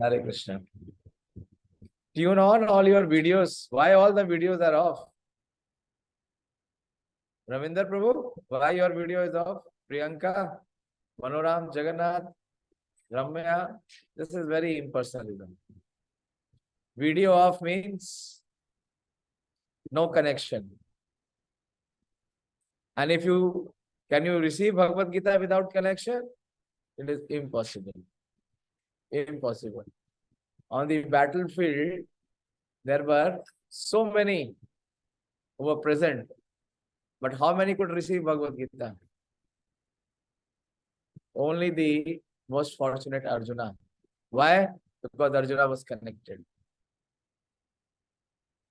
Hare Krishna. Tune on all your videos. Why all the videos are off? Ravinder Prabhu, why your video is off? Priyanka, Manoram, Jagannath, Ramya. This is very impersonalism. Video off means no connection. And if you can you receive Bhagavad Gita without connection? It is impossible. Impossible. On the battlefield, there were so many who were present. But how many could receive Bhagavad Gita? Only the most fortunate Arjuna. Why? Because Arjuna was connected.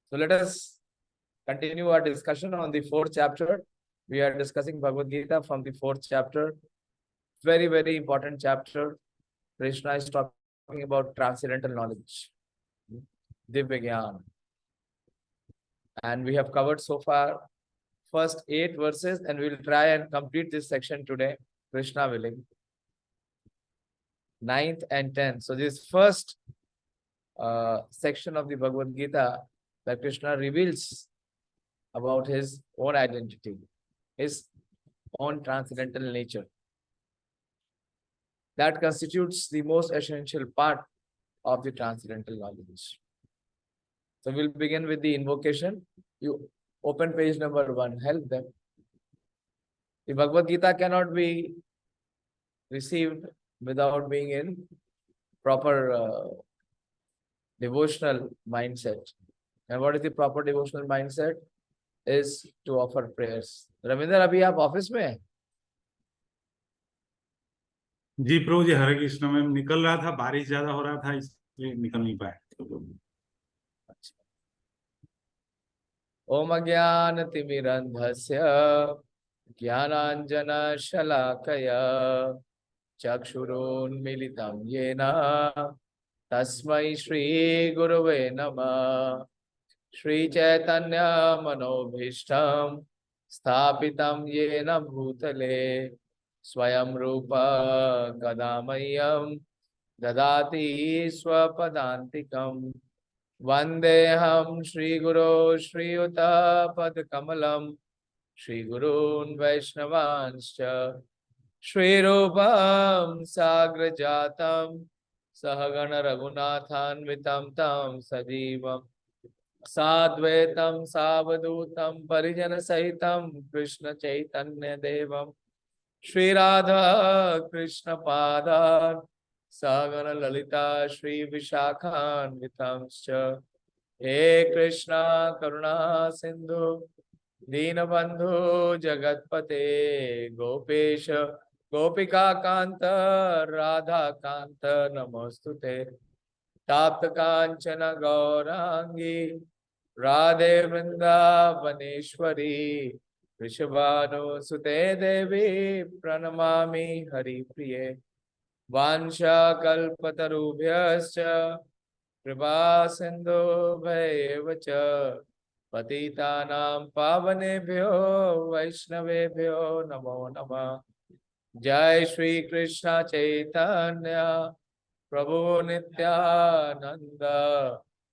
So let us continue our discussion on the 4th chapter. We are discussing Bhagavad Gita from the 4th chapter. Very, very important chapter. Kṛṣṇa is talking about transcendental knowledge, Divya Gyan. And we have covered so far first 8 verses, and we will try and complete this section today, Kṛṣṇa willing. 9th and 10th. So this first section of the Bhagavad Gita, that Kṛṣṇa reveals about his own identity, his own transcendental nature. That constitutes the most essential part of the transcendental knowledge. So we'll begin with the invocation. You open page number 1, help them. The Bhagavad Gita cannot be received without being in proper devotional mindset. And what is the proper devotional mindset? Is to offer prayers. Ravinder, अभी आप office में हैं? जी प्रभु जी, हरे कृष्ण। में निकल रहा था, बारिश ज्यादा हो रहा था, इसलिए निकल नहीं पाए। ओम अज्ञानतिमिरन्धस्य ज्ञानाञ्जनशलाकया चक्षुरुन्मीलितं येन तस्मै श्रीगुरवे नमः। श्रीचैतन्यमनोभीष्टं स्थापितं येन भूतले स्वयं रूप कदा मह्यं ददाति स्वपदान्तिकम्। वन्देऽहं श्रीगुरो श्रीयुतपदकमलं श्रीगुरून् वैष्णवांश्च श्रीरूपं साग्रजातं सहगण रघुनाथान्वितं तं सजीवं साद्वैतं सावधूतं परिजनसहितं कृष्ण चैतन्य देवं श्रीराधा कृष्ण पादान् सागर ललिता श्री विशाखान्वितांश्च हे कृष्णा करुणा सिंधु दीनबंधु जगत्पते गोपेश गोपिका कांत राधा कांत नमोस्तुते। ताप्त कांचन गौरांगी राधे वृंदावनेश्वरी वृषभानुसुते देवी प्रणमामि हरिप्रिये। वाञ्छाकल्पतरुभ्यश्च कृपा सिन्धुभ्यैव च पतितानां पावनेभ्यो वैष्णवेभ्यो नमो नमः। जय श्री कृष्ण चैतन्य प्रभु नित्यानंद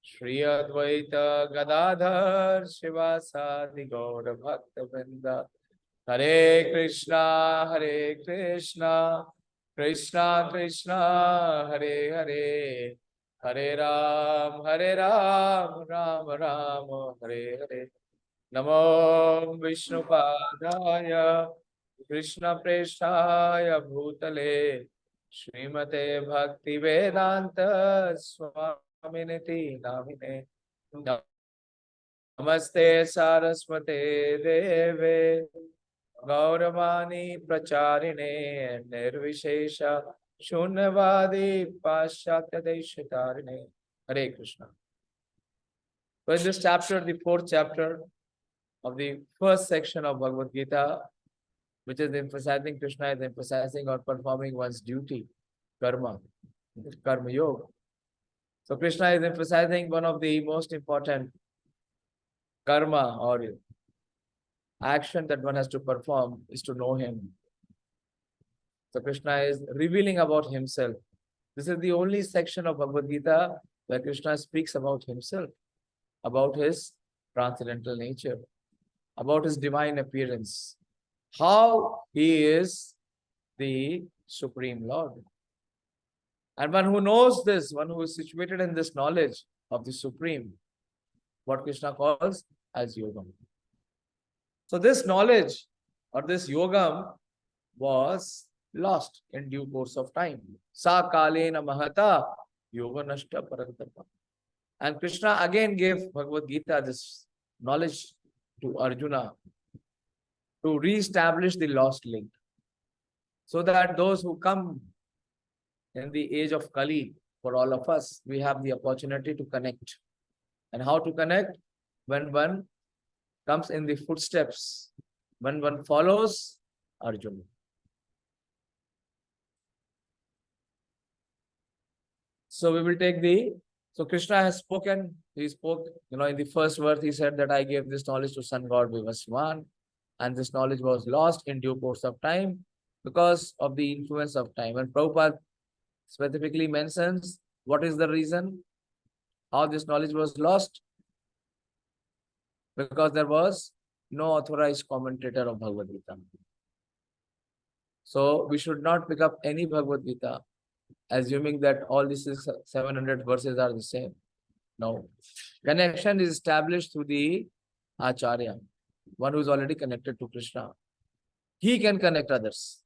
श्री अद्वैत गदाधर शिवासादि गौर भक्तवृंद। हरे कृष्णा कृष्णा कृष्णा हरे हरे, हरे राम राम राम हरे हरे। नमो विष्णुपादाय कृष्ण प्रेष्ठाय भूतले श्रीमते भक्ति वेदांत स्वामिनिति नामिने। नमस्ते सारस्वते देवे गौरवाणी प्रचारिणे निर्विशेष शून्यवादी पाश्चात्य देशतारिणे। हरे Krishna. So in this chapter, the 4th chapter of the first section of Bhagavad Gita, which is emphasizing, Krishna is emphasizing on performing one's duty, karma, karma yoga. So Krishna is emphasizing one of the most important karma or action that one has to perform is to know him. So Krishna is revealing about himself This is the only section of Bhagavad Gita where Krishna speaks about himself, about his transcendental nature, about his divine appearance, how he is the Supreme Lord. And one who knows this, one who is situated in this knowledge of the Supreme, what Krishna calls as Yogam. So this knowledge or this Yogam was lost in due course of time. Sa kalena mahata yoga nashta parantapa. And Krishna again gave Bhagavad Gita this knowledge to Arjuna to re-establish the lost link, so that those who come in the age of Kali, for all of us, we have the opportunity to connect. And how to connect? When one comes in the footsteps, when one follows Arjuna. So we will take so Krishna has spoken, he spoke, in the first verse he said that I gave this knowledge to Sun God Vivaswan, and this knowledge was lost in due course of time because of the influence of time. And Prabhupada specifically mentions what is the reason how this knowledge was lost, because there was no authorized commentator of Bhagavad Gita. So we should not pick up any Bhagavad Gita assuming that all these 700 verses are the same. No. Connection is established through the Acharya, one who is already connected to Krishna. He can connect others.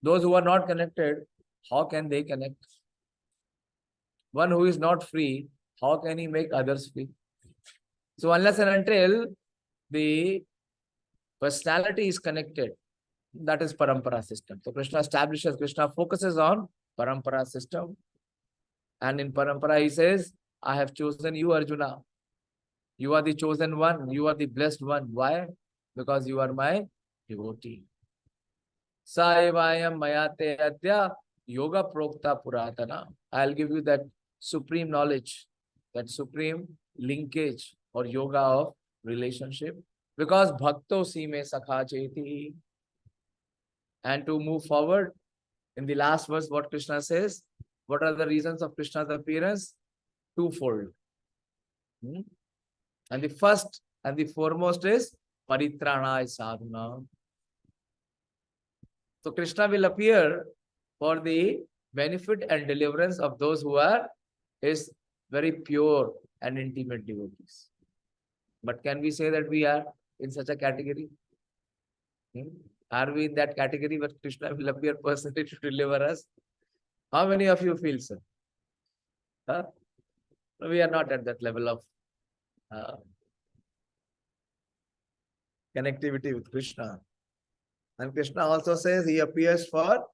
Those who are not connected, how can they connect? One who is not free, how can he make others free? So unless and until the personality is connected, that is parampara system. So Krishna focuses on parampara system. And in parampara he says, I have chosen you, Arjuna. You are the chosen one. You are the blessed one. Why? Because you are my devotee. Sa evayam mayate adya yoga prokta puratana. I'll give you that supreme knowledge, that supreme linkage or yoga of relationship. Because bhakto si me sakha cheti. And to move forward, in the last verse, what Krishna says, what are the reasons of Krishna's appearance? Twofold. And the first and the foremost is paritranaya sadhana. So Krishna will appear for the benefit and deliverance of those who are his very pure and intimate devotees. But can we say that we are in such a category? Are we in that category where Krishna will appear personally to deliver us? How many of you feel so? Huh? We are not at that level of connectivity with Krishna. And Krishna also says he appears for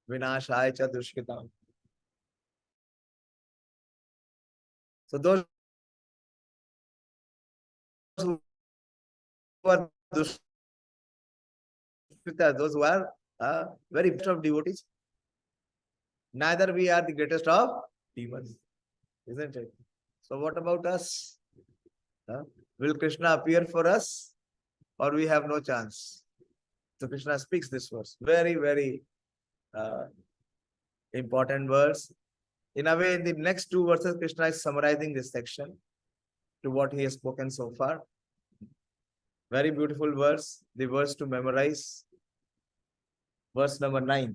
Vinashaya cha Dushkitam. So those who are Dushkita, those who are very best of devotees, neither we are the greatest of demons, isn't it? So what about us? Will Krishna appear for us, or we have no chance? So Krishna speaks this verse. Very, very important verse. In a way, in the next two verses, Krishna is summarizing this section to what he has spoken so far. Very beautiful verse, the verse to memorize. Verse number 9.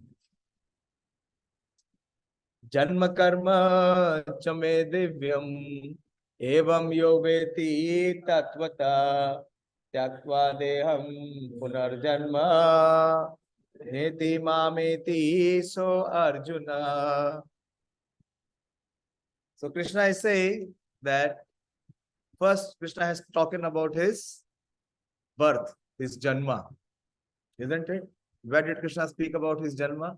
Janma karma chame divyam evam yoveti tatvata tyaktva deham punarjanma neti mameti so Arjuna. So Krishna is saying that first Krishna has spoken about his birth, his janma, isn't it? Where did Krishna speak about his janma?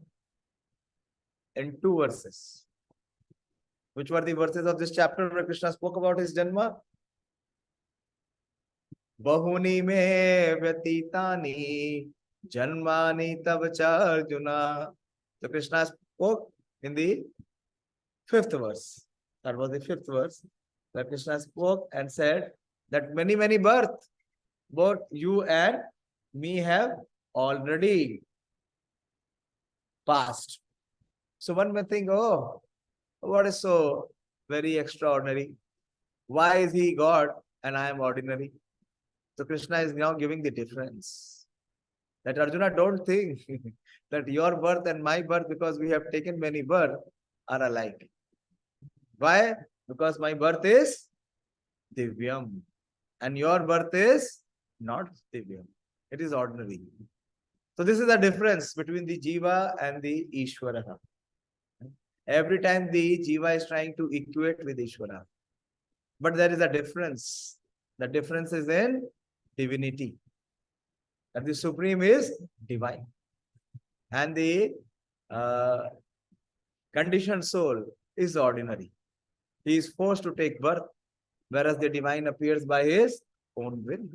In two verses. Which were the verses of this chapter where Krishna spoke about his janma? Bahuni me vyatitani janmani tavacha Arjuna. So Krishna spoke in the 5th verse. That was the 5th verse. Where Krishna spoke and said that many, many births, both you and me have already passed. So one may think, oh, what is so very extraordinary? Why is he God and I am ordinary? So Krishna is now giving the difference. That Arjuna, don't think that your birth and my birth, because we have taken many birth, are alike. Why? Because my birth is Divyam and your birth is not Divyam. It is ordinary. So this is the difference between the Jiva and the Ishvara. Every time the Jiva is trying to equate with Ishvara. But there is a difference. The difference is in divinity. That the Supreme is divine. And the conditioned soul is ordinary. He is forced to take birth, whereas the divine appears by his own will.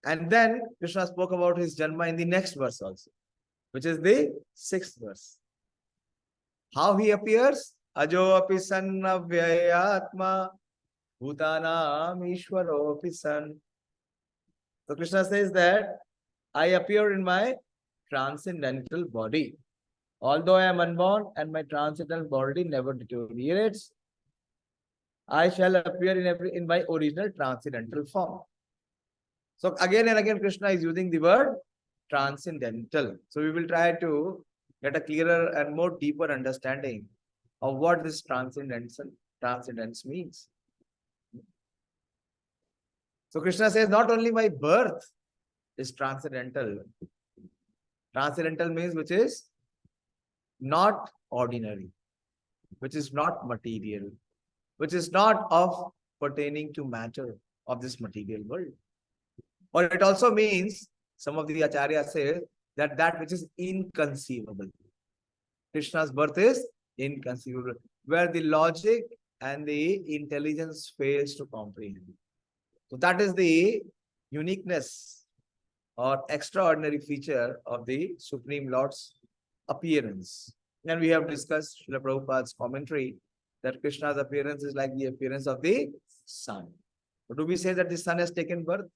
And then Krishna spoke about his Janma in the next verse also, which is the 6th verse. How he appears? Ajo api san avyayatma bhutanam ishvaro api san. So Krishna says that I appear in my transcendental body. Although I am unborn and my transcendental body never deteriorates, I shall appear in my original transcendental form. So again and again Krishna is using the word transcendental. So we will try to get a clearer and more deeper understanding of what this transcendence means. So Krishna says not only my birth is transcendental. Transcendental means which is not ordinary, which is not material, which is not of pertaining to matter of this material world. Or it also means, some of the Acharyas say, that which is inconceivable. Krishna's birth is inconceivable, where the logic and the intelligence fails to comprehend. So that is the uniqueness or extraordinary feature of the Supreme Lord's appearance. And we have discussed Srila Prabhupada's commentary that Krishna's appearance is like the appearance of the sun. But do we say that the sun has taken birth?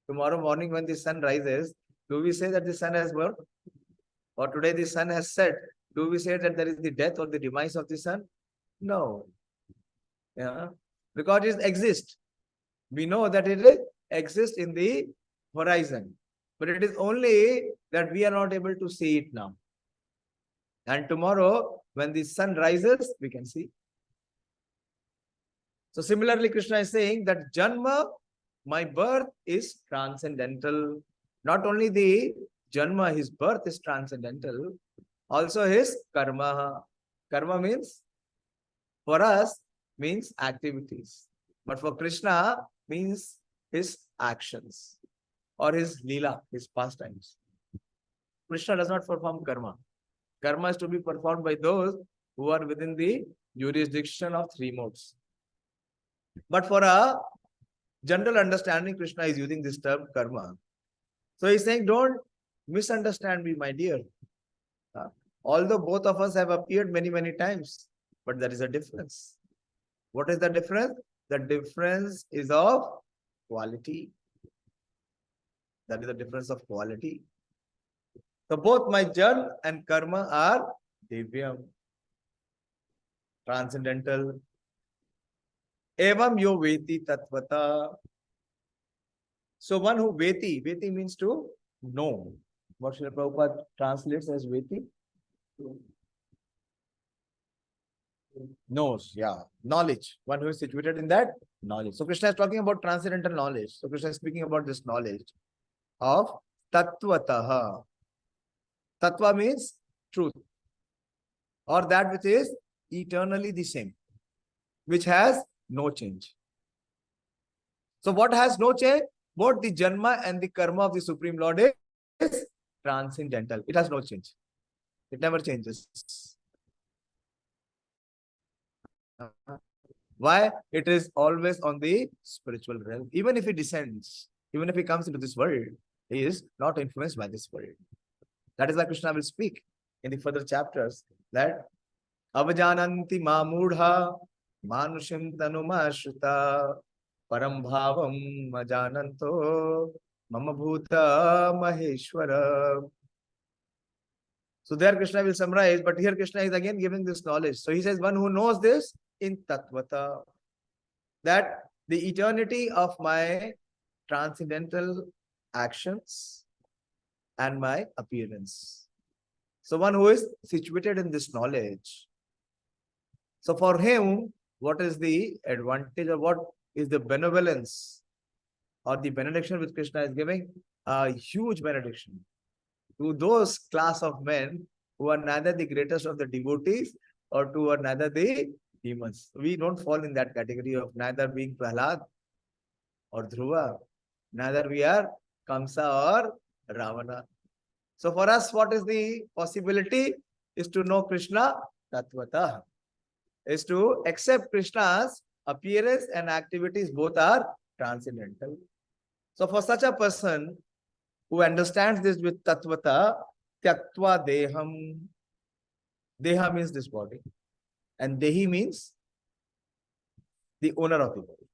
Tomorrow morning when the sun rises, do we say that the sun has birth? Or today the sun has set, do we say that there is the death or the demise of the sun? No. Yeah. Because it exists. We know that it exists in the horizon. But it is only that we are not able to see it now. And tomorrow, when the sun rises, we can see. So similarly, Krishna is saying that Janma, my birth, is transcendental. Not only the Janma, his birth is transcendental, also his karma. Karma means, for us, means activities. But for Krishna, means his actions or his lila, his pastimes. Krishna does not perform karma. Karma is to be performed by those who are within the jurisdiction of 3 modes. But for a general understanding, Krishna is using this term karma. So he's saying, don't misunderstand me, my dear. Although both of us have appeared many, many times, but there is a difference. What is the difference? The difference is of quality. That is the difference of quality. So both my jan and karma are divyam, transcendental. Evam yo veti tatvata. So one who veti means to know. What Srila Prabhupada translates as veti? Knows, yeah. Knowledge. One who is situated in that knowledge. So Krishna is talking about transcendental knowledge. So Krishna is speaking about this knowledge of tattvataha. Tattva means truth, or that which is eternally the same, which has no change. So what has no change? Both the Janma and the Karma of the Supreme Lord is transcendental. It has no change. It never changes. Why? It is always on the spiritual realm. Even if he descends, even if he comes into this world, he is not influenced by this world. That is why Krishna will speak in the further chapters that Avajananti mamudha manushim tanumashruta param bhavam majananto mama bhuta maheshwara. So there Krishna will summarize, but here Krishna is again giving this knowledge. So he says, one who knows this in tattvata, that the eternity of my transcendental actions and my appearance. So one who is situated in this knowledge. So for him, what is the advantage or what is the benevolence or the benediction which Krishna is giving? A huge benediction to those class of men who are neither the greatest of the devotees or who are neither the demons. We don't fall in that category of neither being Prahlad or Dhruva, neither we are Kamsa or Ravana. So for us, what is the possibility? Is to know Krishna Tattvata, is to accept Krishna's appearance and activities, both are transcendental. So for such a person who understands this with Tattvata, Tyaktva Deham, Deha means this body, and Dehi means the owner of the body.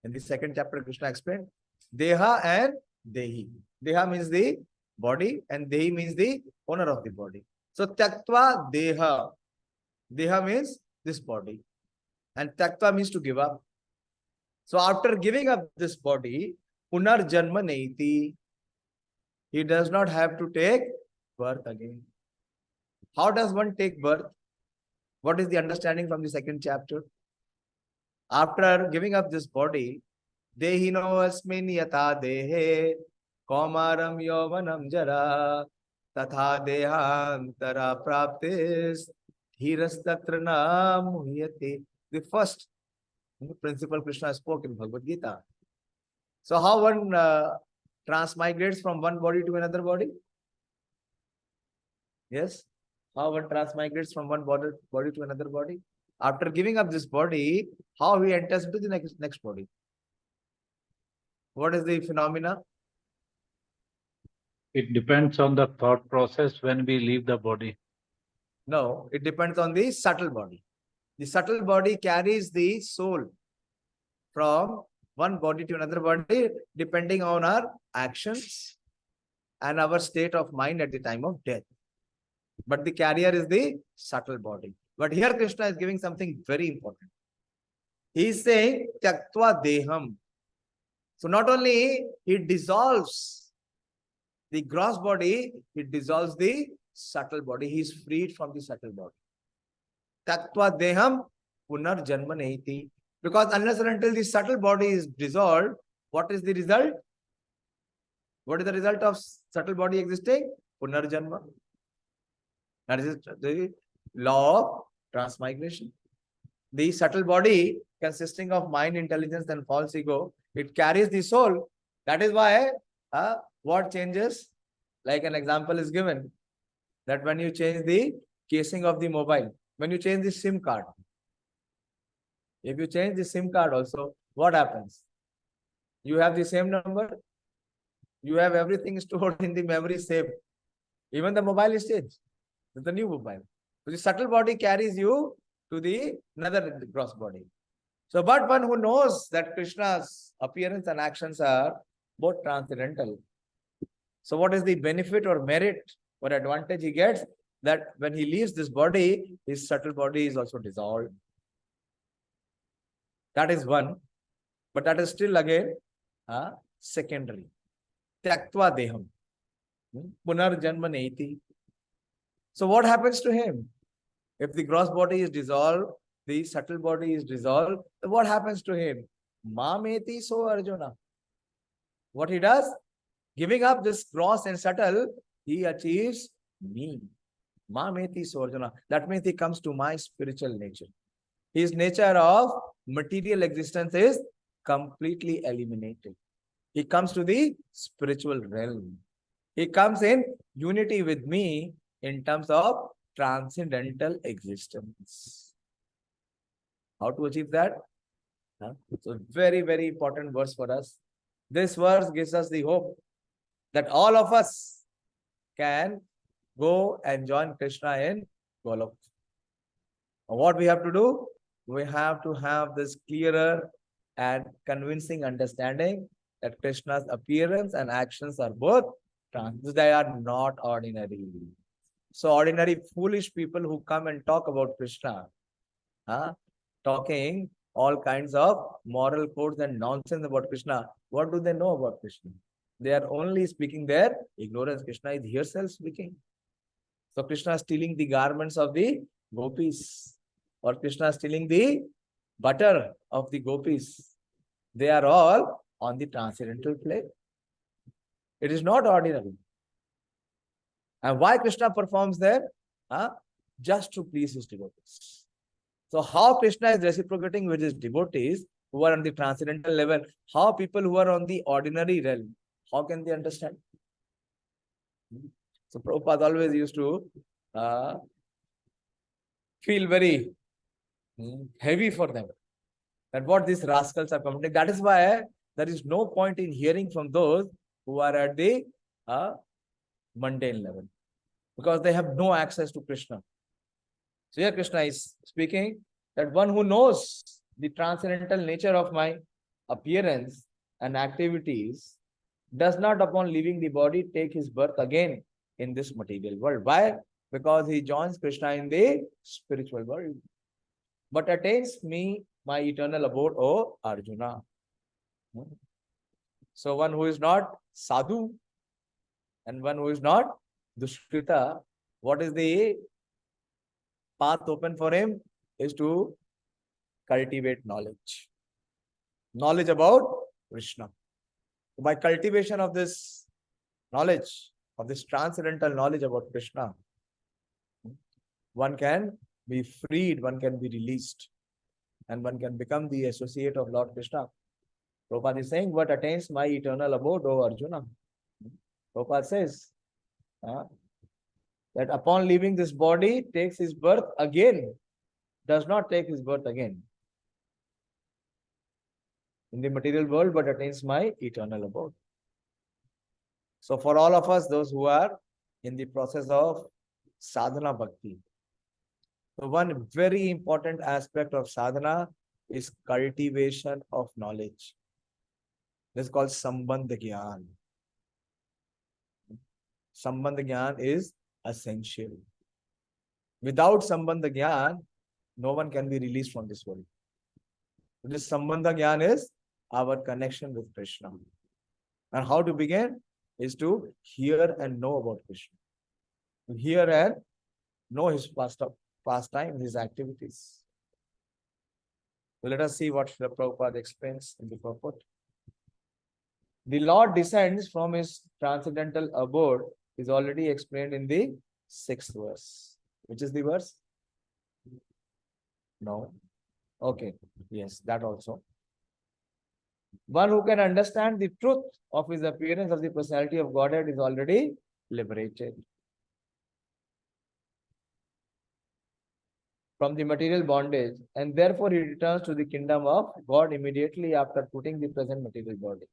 In the second chapter, Krishna explained Deha and Dehi. Deha means the body and Dehi means the owner of the body. So Tyaktva Deha. Deha means this body. And Tyaktva means to give up. So after giving up this body, Punar Janma Naiti, he does not have to take birth again. How does one take birth? What is the understanding from the second chapter? After giving up this body, Dehino asmin yata dehe Kaumaram yovanam jara Tatha dehantara praptis Dhirastatra na muhyate. The first principle Krishna spoke in Bhagavad Gita. So how one transmigrates from one body to another body? Yes? How one transmigrates from one body to another body? After giving up this body, how he enters into the next body? What is the phenomena? It depends on the thought process when we leave the body. No, it depends on the subtle body. The subtle body carries the soul from one body to another body depending on our actions and our state of mind at the time of death. But the carrier is the subtle body. But here Krishna is giving something very important. He is saying, Tyaktva Deham. So not only he dissolves the gross body, he dissolves the subtle body. He is freed from the subtle body. Tyaktva Deham Punar Janma Naiti. Because unless and until the subtle body is dissolved, what is the result? What is the result of subtle body existing? Punar Janma. That is the law of transmigration. The subtle body consisting of mind, intelligence and false ego, it carries the soul. That is why what changes? Like an example is given that when you change the casing of the mobile, when you change the SIM card, if you change the SIM card also, what happens? You have the same number, you have everything stored in the memory saved. Even the mobile is changed. It's the new mobile. So the subtle body carries you to the another gross body. So, but one who knows that Krishna's appearance and actions are both transcendental. So what is the benefit or merit or advantage he gets? That when he leaves this body, his subtle body is also dissolved. That is one. But that is still again secondary. Tyaktva Deham. Punar Janma Naiti. So what happens to him? If the gross body is dissolved, the subtle body is dissolved, what happens to him? Mameti so Arjuna. What he does? Giving up this gross and subtle, he achieves me. Mameti so Arjuna. That means he comes to my spiritual nature. His nature of material existence is completely eliminated. He comes to the spiritual realm. He comes in unity with me in terms of transcendental existence. How to achieve that? So very, very important verse for us. This verse gives us the hope that all of us can go and join Krishna in Golok. What we have to do? We have to have this clearer and convincing understanding that Krishna's appearance and actions are both trans. They are not ordinary. So ordinary foolish people who come and talk about Krishna, talking all kinds of moral codes and nonsense about Krishna, what do they know about Krishna? They are only speaking their ignorance. Krishna is himself speaking. So Krishna is stealing the garments of the gopis, or Krishna is stealing the butter of the gopis. They are all on the transcendental plane. It is not ordinary. And why Krishna performs there? Just to please his devotees. So how Krishna is reciprocating with his devotees who are on the transcendental level, how people who are on the ordinary realm, how can they understand? So Prabhupada always used to feel very heavy for them, that what these rascals are committing. That is why there is no point in hearing from those who are at the mundane level, because they have no access to Krishna. So here Krishna is speaking that one who knows the transcendental nature of my appearance and activities does not, upon leaving the body, take his birth again in this material world. Why? Because he joins Krishna in the spiritual world, but attains me, my eternal abode, O Arjuna. So one who is not sadhu and one who is not dushkrita, what is the path open for him? Is to cultivate knowledge. Knowledge about Krishna. By cultivation of this knowledge, of this transcendental knowledge about Krishna, one can be freed, one can be released, and one can become the associate of Lord Krishna. Prabhupada is saying, what attains my eternal abode, O Arjuna? Prabhupada says that upon leaving this body, takes his birth again, does not take his birth again in the material world, but attains my eternal abode. So for all of us, those who are in the process of sadhana bhakti, so one very important aspect of sadhana is cultivation of knowledge. This is called sambandha gyan. Sambandha gyan is essential. Without sambandha gyan, no one can be released from this world. This sambandha gyan is our connection with Krishna. And how to begin is to hear and know about Krishna. To hear and know his pastime, his activities. So let us see what Srila Prabhupada explains in the purport. The Lord descends from his transcendental abode is already explained in the 6th verse. Which is the verse? No. Okay. Yes, that also. One who can understand the truth of his appearance of the personality of Godhead is already liberated from the material bondage, and therefore he returns to the kingdom of God immediately after putting the present material body.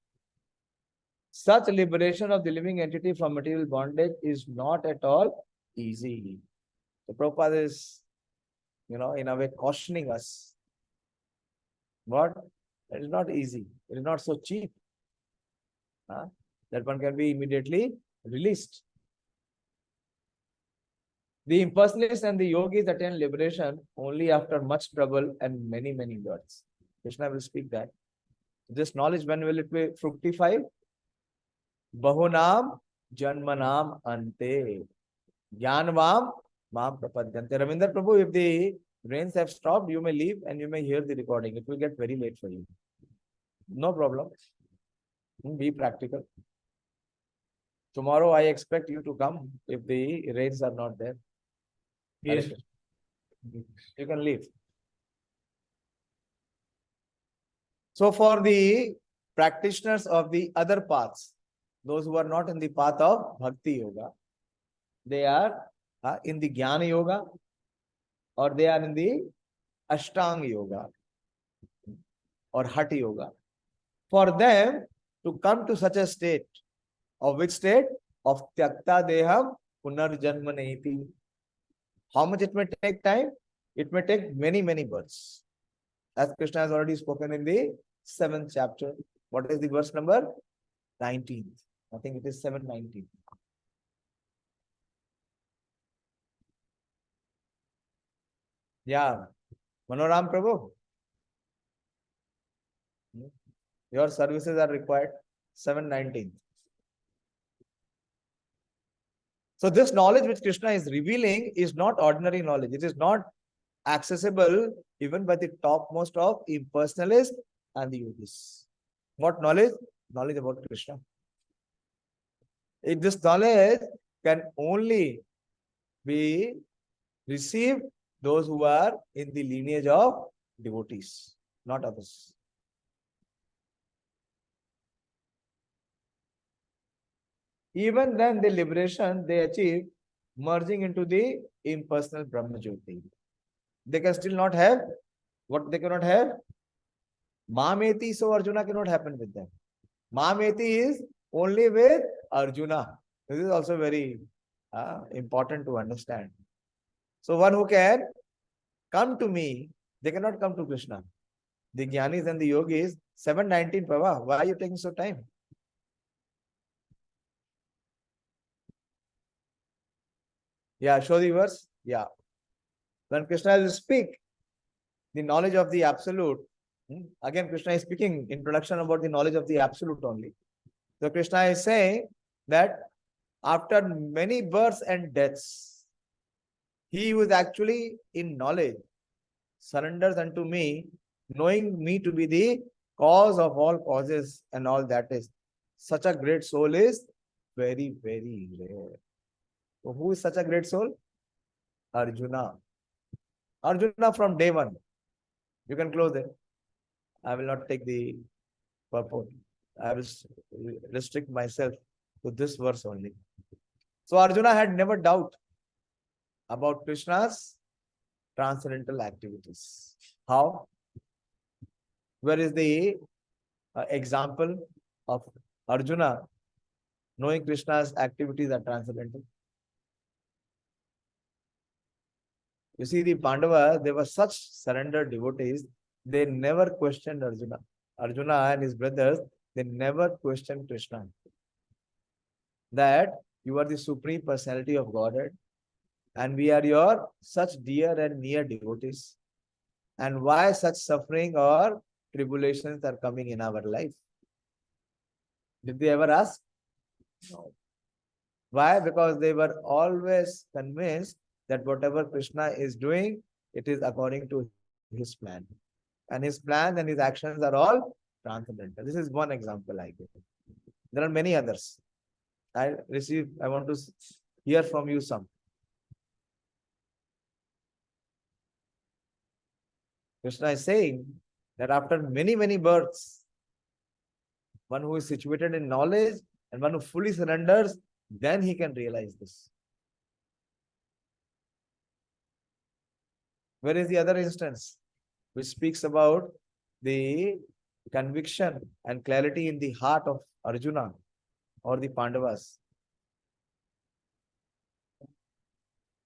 Such liberation of the living entity from material bondage is not at all easy. So Prabhupada is, in a way cautioning us. What? It is not easy. It is not so cheap. That one can be immediately released. The impersonalists and the yogis attain liberation only after much trouble and many, many births. Krishna will speak that. This knowledge, when will it be fructify? Bahunam janmanam ante. Jnanvam mam prapadyante. Ravinder Prabhu, if the rains have stopped, you may leave and you may hear the recording. It will get very late for you. No problem. Be practical. Tomorrow I expect you to come if the rains are not there. Yes. You can leave. So for the practitioners of the other paths, those who are not in the path of Bhakti Yoga, they are in the Jnana Yoga, or they are in the Ashtanga Yoga or Hatha Yoga. For them to come to such a state, of which state? Of Tyakta Deham Punarjanmaneti. How much it may take time? It may take many, many births. As Krishna has already spoken in the 7th chapter. What is the verse number? 19th. I think it is 7:19. Yeah. Manoram Prabhu, your services are required. 719. So this knowledge which Krishna is revealing is not ordinary knowledge. It is not accessible even by the topmost of impersonalists and the yogis. What knowledge? Knowledge about Krishna. This knowledge can only be received those who are in the lineage of devotees, not others. Even then, the liberation they achieve merging into the impersonal Brahma Jyoti. They can still not have what they cannot have. Mameti, so Arjuna cannot happen with them. Mameti is only with Arjuna. This is also very important to understand. So one who can come to me, they cannot come to Krishna. The Jnanis and the Yogis, 719, Prabha, why are you taking so time? Yeah, show the verse. Yeah. When Krishna will speak the knowledge of the Absolute, again Krishna is speaking introduction about the knowledge of the Absolute only. So Krishna is saying that after many births and deaths, he who is actually in knowledge surrenders unto me, knowing me to be the cause of all causes and all that is. Such a great soul is very, very rare. So who is such a great soul? Arjuna. Arjuna from day one. You can close it. I will not take the purport. I will restrict myself to this verse only. So Arjuna had never doubt about Krishna's transcendental activities. How? Where is the example of Arjuna knowing Krishna's activities are transcendental? You see, the Pandava, they were such surrendered devotees, they never questioned Arjuna. Arjuna and his brothers, they never questioned Krishna. That you are the Supreme Personality of Godhead, and we are your such dear and near devotees. And why such suffering or tribulations are coming in our life? Did they ever ask? No. Why? Because they were always convinced that whatever Krishna is doing, it is according to his plan. And his plans and his actions are all transcendental. This is one example I give. There are many others. I want to hear from you some. Krishna is saying that after many, many births, one who is situated in knowledge and one who fully surrenders, then he can realize this. Where is the other instance which speaks about the conviction and clarity in the heart of Arjuna or the Pandavas?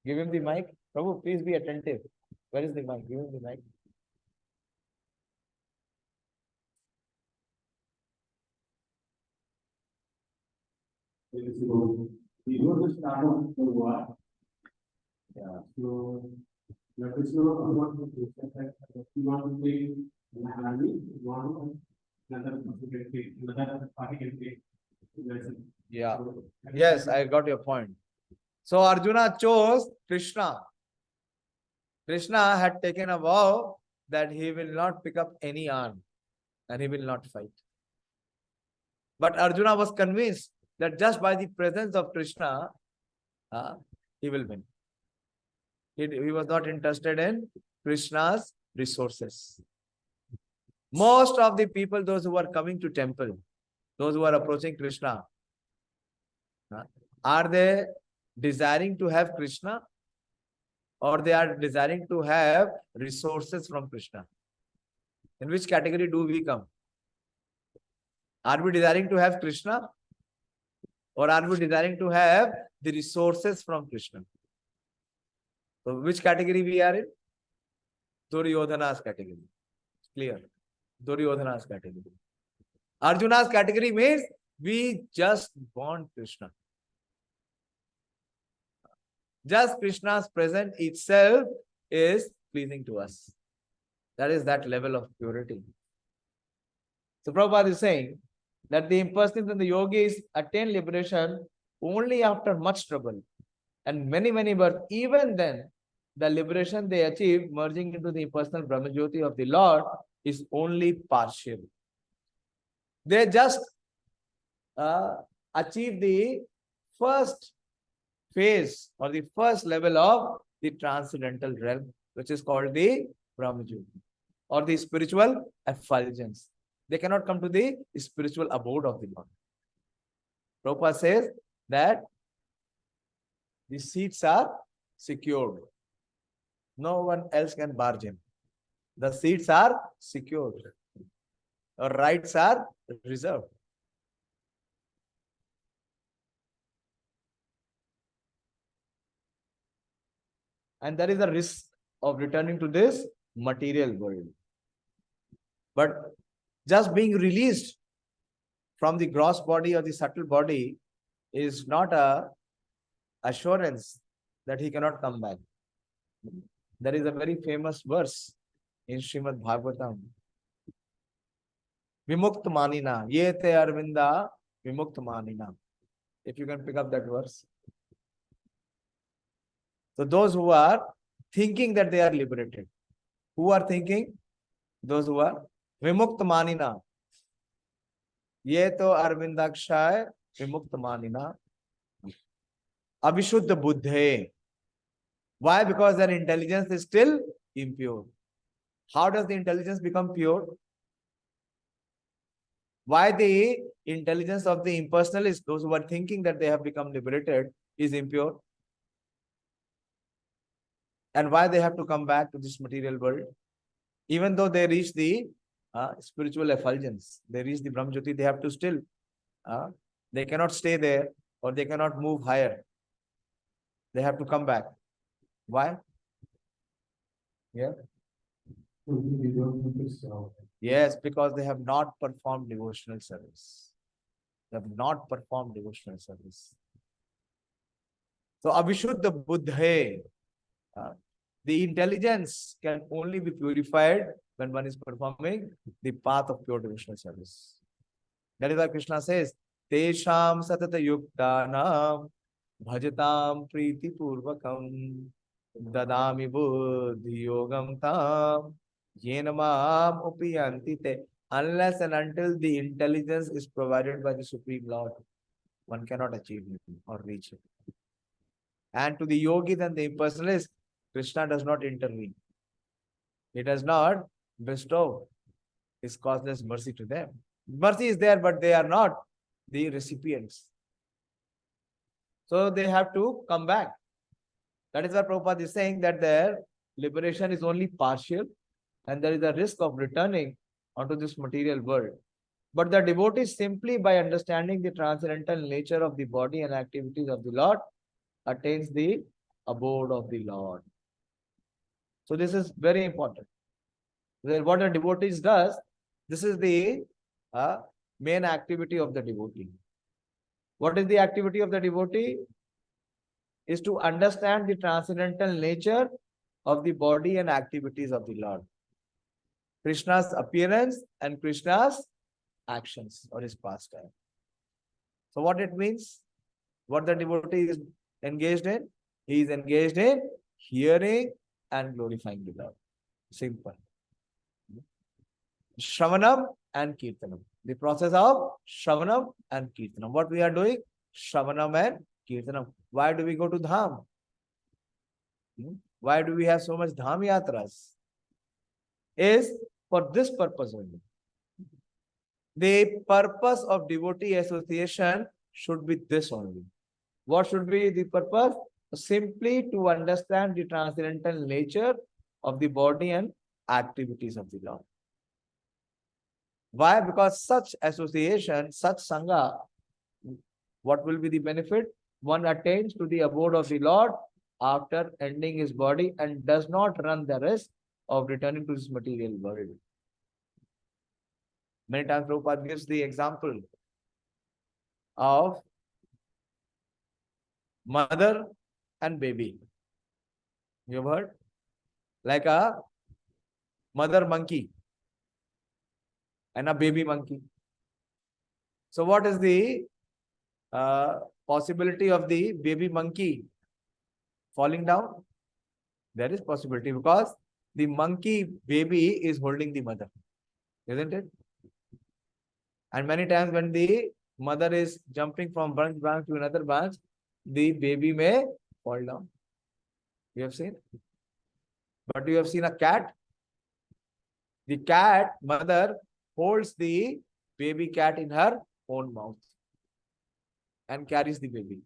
Give him the mic. Prabhu, please be attentive. Where is the mic? Give him the mic. So we go to start of the war. Yeah. So let us know about the process. You want to play in the army, you want another party can play. Yeah. Yes, I got your point. So Arjuna chose Krishna. Krishna had taken a vow that he will not pick up any arm and he will not fight. But Arjuna was convinced that just by the presence of Krishna, he will win. He was not interested in Krishna's resources. Most of the people, those who are coming to temple, those who are approaching Krishna, are they desiring to have Krishna or they are desiring to have resources from Krishna? In which category do we come? Are we desiring to have Krishna or are we desiring to have the resources from Krishna? So which category we are in? Duryodhana's category. Clear. Duryodhana's category. Arjuna's category means we just want Krishna. Just Krishna's presence itself is pleasing to us. That is that level of purity. So Prabhupada is saying that the impersonalists and the yogis attain liberation only after much trouble and many, many births. Even then, the liberation they achieve, merging into the impersonal Brahmajyoti of the Lord, is only partial. They just achieve the first phase or the first level of the transcendental realm, which is called the Brahmajyoti or the spiritual effulgence. They cannot come to the spiritual abode of the Lord. Prabhupada says that the seats are secured. No one else can barge in. The seats are secured. Our rights are reserved. And there is a risk of returning to this material world. But just being released from the gross body or the subtle body is not a assurance that he cannot come back. There is a very famous verse in Srimad Bhagavatam. Vimukt manina, ye te arvinda vimukt manina. If you can pick up that verse. So those who are thinking that they are liberated. Who are thinking? Those who are vimukt manina. Ye to arvindakshay vimukt manina. Abhishuddha buddhe. Why? Because their intelligence is still impure. How does the intelligence become pure? Why the intelligence of the impersonalists, those who are thinking that they have become liberated, is impure? And why they have to come back to this material world? Even though they reach the spiritual effulgence, they reach the Brahmajyoti, they have to still, they cannot stay there or they cannot move higher. They have to come back. Why? Yeah. Yes, because they have not performed devotional service. They have not performed devotional service. So, Abhishuddha Buddhe, the intelligence can only be purified when one is performing the path of pure devotional service. That is why Krishna says, Tesham satata yuktanam bhajatam priti purvakam dadami buddhi yogam tam yenamam upiyanti te. Unless and until the intelligence is provided by the Supreme Lord, one cannot achieve it or reach it. And to the yogis and the impersonalists, Krishna does not intervene. He does not bestow his causeless mercy to them. Mercy is there, but they are not the recipients. So they have to come back. That is why Prabhupada is saying that their liberation is only partial and there is a risk of returning onto this material world. But the devotee, simply by understanding the transcendental nature of the body and activities of the Lord, attains the abode of the Lord. So this is very important. What a devotee does, this is the main activity of the devotee. What is the activity of the devotee? Is to understand the transcendental nature of the body and activities of the Lord. Krishna's appearance and Krishna's actions or his pastime. So what it means? What the devotee is engaged in? He is engaged in hearing and glorifying the Lord. Simple. Shravanam and Kirtanam. The process of Shravanam and Kirtanam. What we are doing? Shravanam and Kirtanam. Why do we go to Dham? Why do we have so much Dham Yatras? Is for this purpose only. The purpose of devotee association should be this only. What should be the purpose? Simply to understand the transcendental nature of the body and activities of the Lord. Why? Because such association, such Sangha, what will be the benefit? One attains to the abode of the Lord after ending his body and does not run the risk of returning to this material world. Many times Prabhupada gives the example of mother and baby. You have heard? like a mother monkey and a baby monkey. So what is the possibility of the baby monkey falling down? There is possibility because the monkey baby is holding the mother, isn't it? And many times when the mother is jumping from one branch to another branch, the baby may fall down. You have seen? But you have seen a cat? The cat mother holds the baby cat in her own mouth and carries the baby.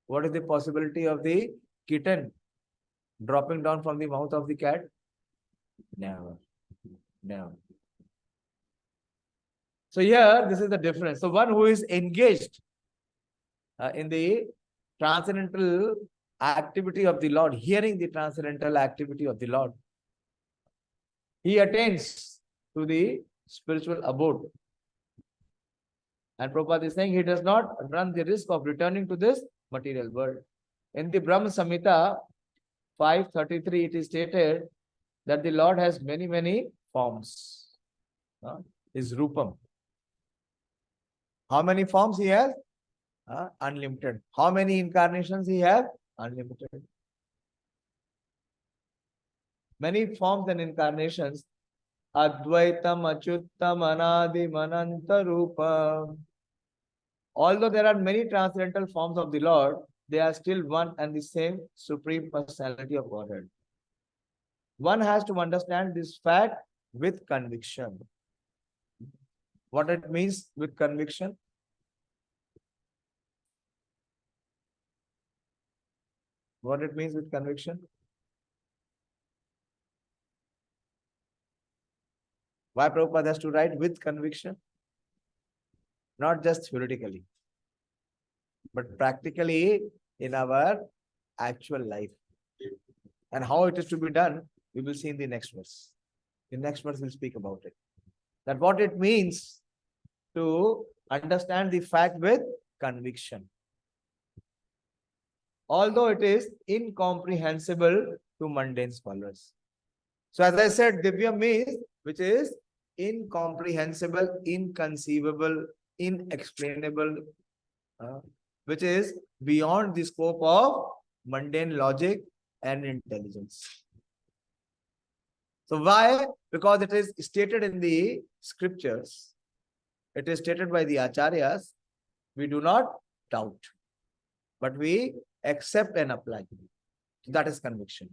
What is the possibility of the kitten dropping down from the mouth of the cat? Never. Never. So here, this is the difference. So one who is engaged in the transcendental activity of the Lord, hearing the transcendental activity of the Lord, he attains to the spiritual abode. And Prabhupada is saying he does not run the risk of returning to this material world. In the Brahma Samhita 5:33, it is stated that the Lord has many, many forms. His Rupam. How many forms he has? Unlimited. How many incarnations he has? Unlimited. Many forms and incarnations. Advaitam, Achyutam, Anadi, Mananta Rupa. Although there are many transcendental forms of the Lord, they are still one and the same Supreme Personality of Godhead. One has to understand this fact with conviction. What it means with conviction? What it means with conviction? Why Prabhupada has to write with conviction? Not just theoretically, but practically in our actual life. And how it is to be done, we will see in the next verse. In the next verse, we'll speak about it. That what it means to understand the fact with conviction. Although it is incomprehensible to mundane scholars. So as I said, Divya means which is incomprehensible, inconceivable, inexplainable, which is beyond the scope of mundane logic and intelligence. So why? Because it is stated in the scriptures. It is stated by the acharyas. We do not doubt, but we accept and apply. That is conviction.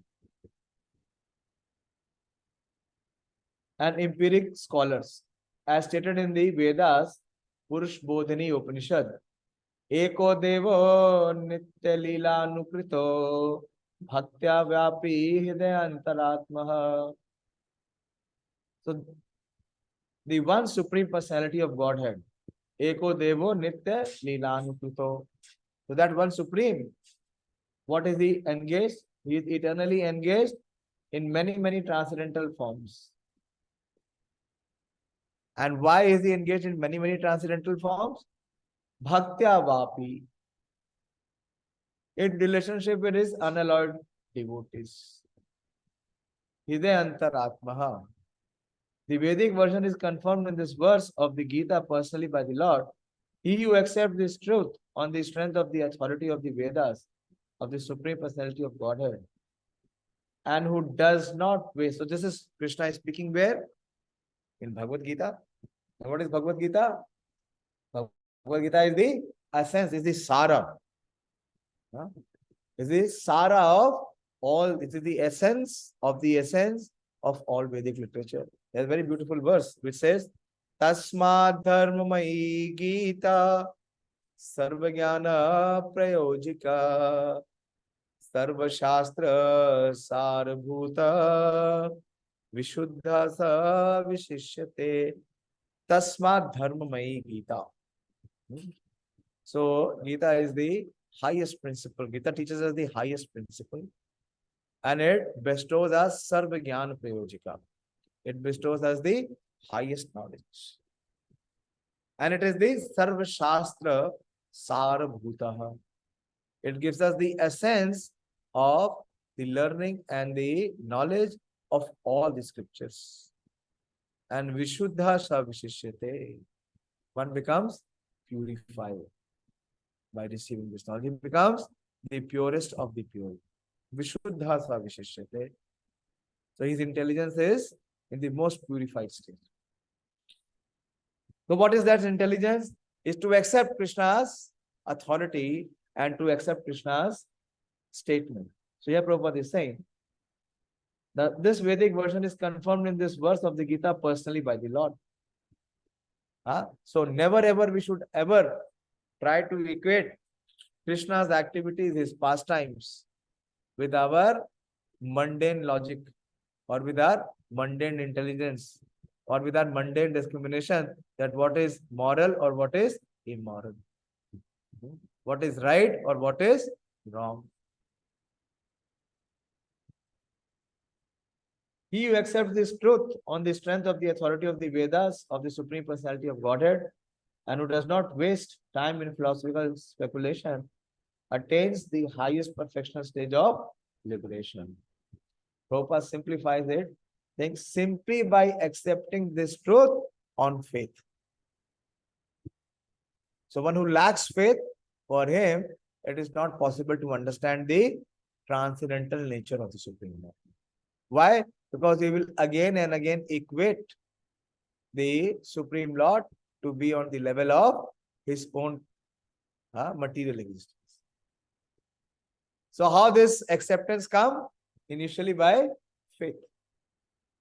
And empiric scholars, as stated in the Vedas, Purush Bodhini Upanishad, Eko Devo Nitya Lila Nukrito Bhaktya Vyapi Hidaya Antaratmaha. So, the one Supreme Personality of Godhead, Eko Devo Nitya Lila Nukrito. So that one Supreme, what is he engaged? He is eternally engaged in many, many transcendental forms. And why is he engaged in many, many transcendental forms? Bhaktya Vapi. In relationship with his unalloyed devotees. Hidaya Antaratmaha. The Vedic version is confirmed in this verse of the Gita personally by the Lord. He who accepts this truth on the strength of the authority of the Vedas, of the Supreme Personality of Godhead, and who does not waste. So this is Kṛṣṇa speaking where? In Bhagavad Gita. And what is Bhagavad Gita? Bhagavad Gita is the essence, is the Sara. Is the Sara of all, it is the essence of all Vedic literature. There's a very beautiful verse which says, Tasmad Dharmamayi Gita Sarvajnana Prayojika Sarva Shastra Sarabhuta Vishuddha Sa Vishishyate Tasmad Dharmamayi Gita. So Gita is the highest principle. Gita teaches us the highest principle. And it bestows us Sarva Jnana Prayojika. It bestows us the highest knowledge. And it is the Sarva Shastra Sarabhutaha. It gives us the essence of the learning and the knowledge of all the scriptures. And Vishuddha Savishishyate. One becomes purified by receiving this knowledge. He becomes the purest of the pure. Vishuddha Savishishyate. So his intelligence is in the most purified state. So what is that intelligence? Is to accept Krishna's authority and to accept Krishna's statement. So here Prabhupada is saying that this Vedic version is confirmed in this verse of the Gita personally by the Lord. So never ever we should ever try to equate Krishna's activities, his pastimes, with our mundane logic or with our mundane intelligence or with our mundane discrimination that what is moral or what is immoral, what is right or what is wrong. He who accepts this truth on the strength of the authority of the Vedas, of the Supreme Personality of Godhead, and who does not waste time in philosophical speculation, attains the highest perfectional stage of liberation. Prabhupada simplifies it, saying simply by accepting this truth on faith. So one who lacks faith, for him, it is not possible to understand the transcendental nature of the Supreme Lord. Why? Because he will again and again equate the Supreme Lord to be on the level of his own material existence. So how this acceptance come? Initially by faith.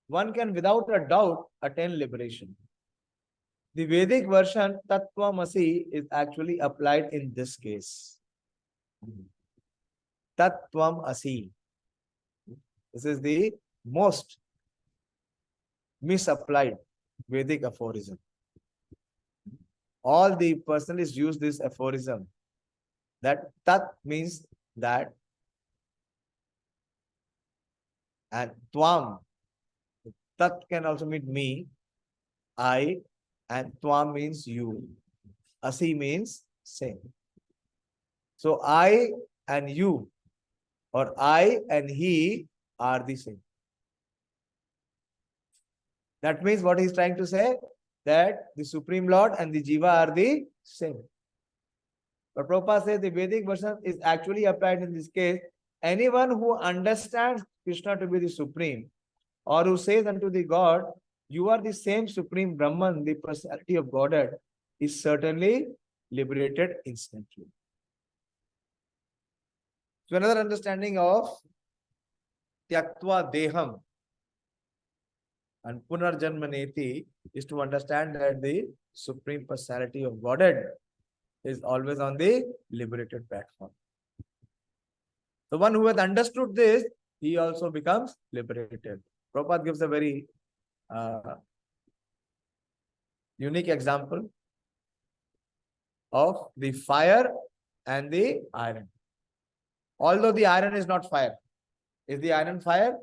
One can without a doubt attain liberation. The Vedic version Tattvamasi is actually applied in this case. Tattvamasi. This is the most misapplied Vedic aphorism. All the personalists use this aphorism that Tat means that and Tvam. Tat can also mean me, I, and Tvam means you. Asi means same. So I and you or I and he are the same. That means what he's trying to say, that the Supreme Lord and the Jiva are the same. But Prabhupada says the Vedic version is actually applied in this case. Anyone who understands Krishna to be the Supreme, or who says unto the God, you are the same Supreme Brahman, the personality of Godhead, is certainly liberated instantly. So another understanding of Tyaktva Deham and Punarjanmaneti is to understand that the Supreme Personality of Godhead is always on the liberated platform. The one who has understood this, he also becomes liberated. Prabhupada gives a very unique example of the fire and the iron. Although the iron is not fire. Is the iron fire?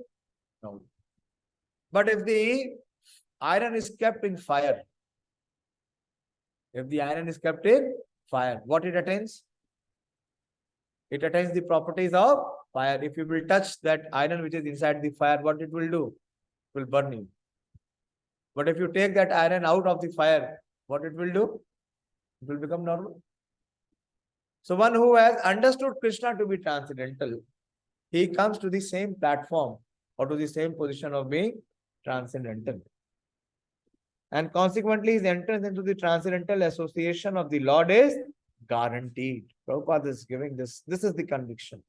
No. But if the iron is kept in fire, what it attains? It attains the properties of fire. If you will touch that iron which is inside the fire, what it will do? It will burn you. But if you take that iron out of the fire, what it will do? It will become normal. So one who has understood Krishna to be transcendental, he comes to the same platform or to the same position of being transcendental. And consequently, his entrance into the transcendental association of the Lord is guaranteed. Prabhupada is giving this. This is the conviction.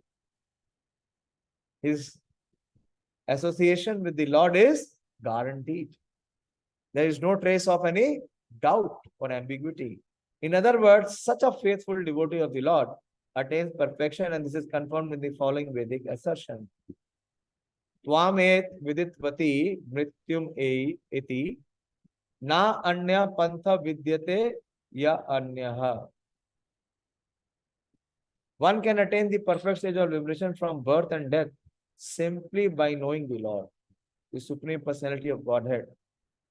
His association with the Lord is guaranteed. There is no trace of any doubt or ambiguity. In other words, such a faithful devotee of the Lord attains perfection, and this is confirmed in the following Vedic assertion. Tvamet viditvati mrityum eti na anya pantha vidyate ya anyaha. One can attain the perfect stage of liberation from birth and death simply by knowing the Lord, the Supreme Personality of Godhead.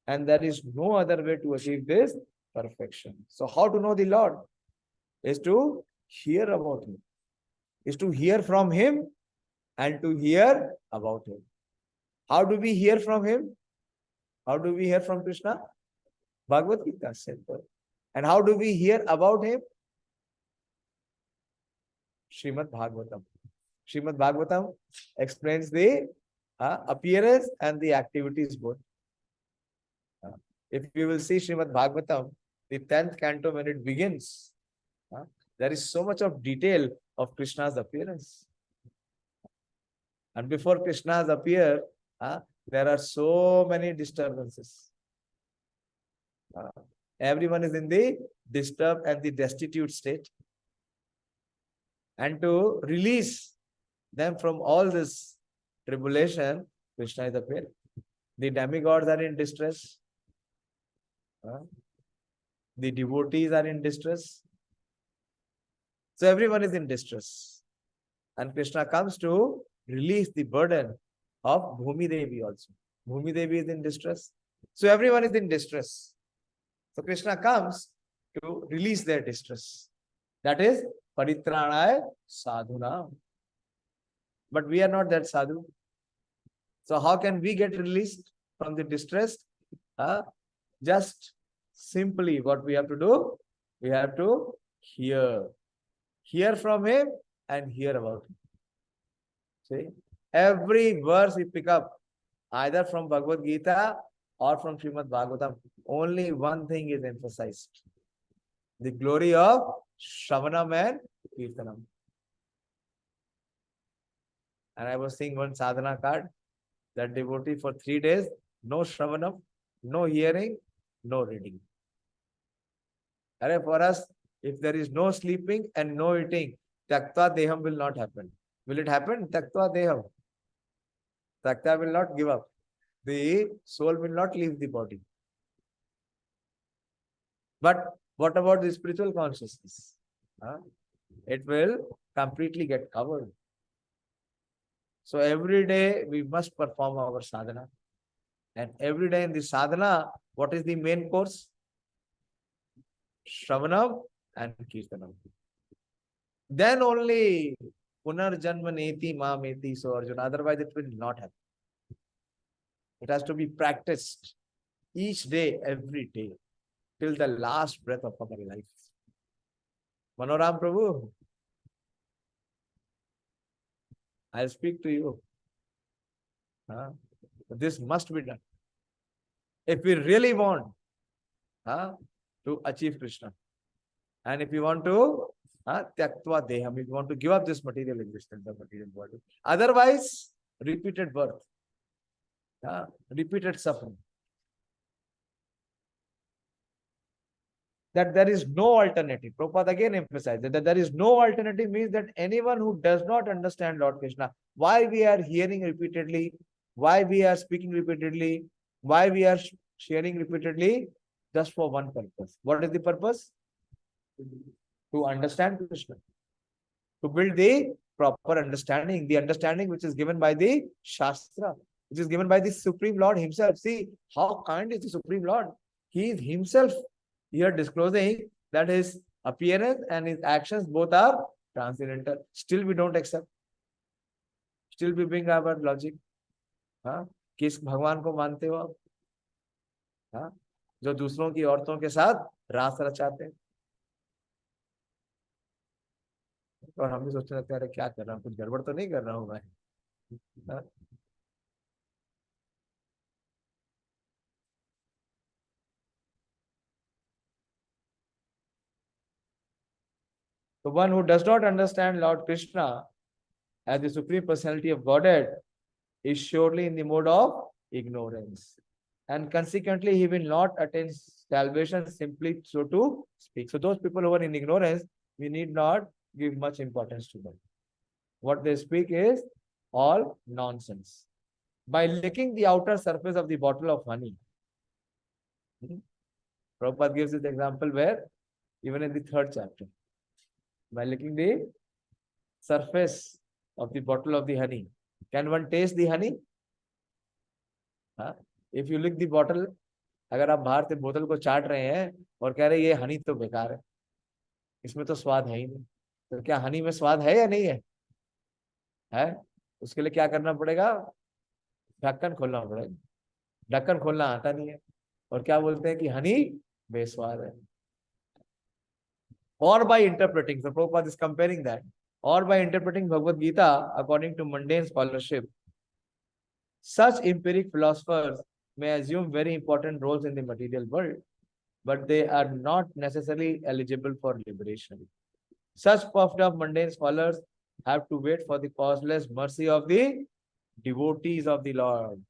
And there is no other way to achieve this perfection. So how to know the Lord? Is to hear about Him. Is to hear from Him and to hear about him. How do we hear from him? How do we hear from Krishna? Bhagavad Gita, simple. And how do we hear about him? Srimad Bhagavatam. Srimad Bhagavatam explains the appearance and the activities both. If you will see Srimad Bhagavatam, the 10th canto, when it begins, there is so much of detail of Krishna's appearance. And before Krishna's appear, there are so many disturbances. Everyone is in the disturbed and the destitute state. And to release them from all this tribulation, Krishna is appearing. The demigods are in distress. The devotees are in distress. So everyone is in distress. And Krishna comes to release the burden of Bhumi Devi also. Bhumi Devi is in distress. So everyone is in distress. So Krishna comes to release their distress. That is Paritranaya Sadhuna. But we are not that sadhu. So how can we get released from the distress? Just simply what we have to do, we have to hear. Hear from him and hear about him. See, every verse we pick up, either from Bhagavad Gita or from Srimad Bhagavatam, only one thing is emphasized: the glory of Shravanam and Kirtanam. And I was seeing one sadhana card, that devotee for 3 days, no Shravanam, no hearing, no reading. And for us, if there is no sleeping and no eating, Tyaktva Deham will not happen. Will it happen? Tyaktva Deham. Tyaktva will not give up. The soul will not leave the body. But what about the spiritual consciousness? It will completely get covered. So every day we must perform our sadhana. And every day in the sadhana, what is the main course? Shravanam and Kirtanam. Then only Punarjanma Neti Mameti, so Arjuna. Otherwise it will not happen. It has to be practiced each day, every day, till the last breath of our life. Manoram Prabhu, I'll speak to you. This must be done. If we really want to achieve Krishna, and if we want to Tyaktva Deham, if we want to give up this material existence, the material body, otherwise repeated birth, repeated suffering. That there is no alternative. Prabhupada again emphasized that there is no alternative means that anyone who does not understand Lord Krishna, why we are hearing repeatedly, why we are speaking repeatedly, why we are sharing repeatedly, just for one purpose. What is the purpose? To understand Krishna. To build the proper understanding, the understanding which is given by the Shastra, which is given by the Supreme Lord himself. See, how kind is the Supreme Lord? He is himself here disclosing that his appearance and his actions both are transcendental. Still we don't accept. Still we bring our logic. किस भगवान को मानते हो आप? जो दूसरों की औरतों के साथ रास रचाते हैं. और हम भी सोचने लगते हैं, अरे क्या कर रहा हूँ, कुछ गड़बड़ तो नहीं कर रहा हूँ मैं. The one who does not understand Lord Krishna as the Supreme Personality of Godhead is surely in the mode of ignorance. And consequently, he will not attain salvation simply so to speak. So those people who are in ignorance, we need not give much importance to them. What they speak is all nonsense. By licking the outer surface of the bottle of honey, Prabhupada gives this example where, even in the 3rd chapter, by licking the surface of the bottle of the honey, can one taste the honey? If you lick the bottle, अगर आप बाहर से बोतल को चाट रहे हैं और कह रहे हैं ये हनी तो बेकार है, इसमें तो स्वाद है ही नहीं, तो क्या हनी में स्वाद है या नहीं है? उसके लिए क्या करना पड़ेगा? ढक्कन खोलना पड़ेगा। ढक्कन खोलना आता नहीं है, और क्या बोलते हैं कि हनी बेस्वाद है। Or by interpreting, so Prabhupada is comparing that, or by interpreting Bhagavad Gita according to mundane scholarship, such empiric philosophers may assume very important roles in the material world, but they are not necessarily eligible for liberation. Such puffed up mundane scholars have to wait for the causeless mercy of the devotees of the Lord.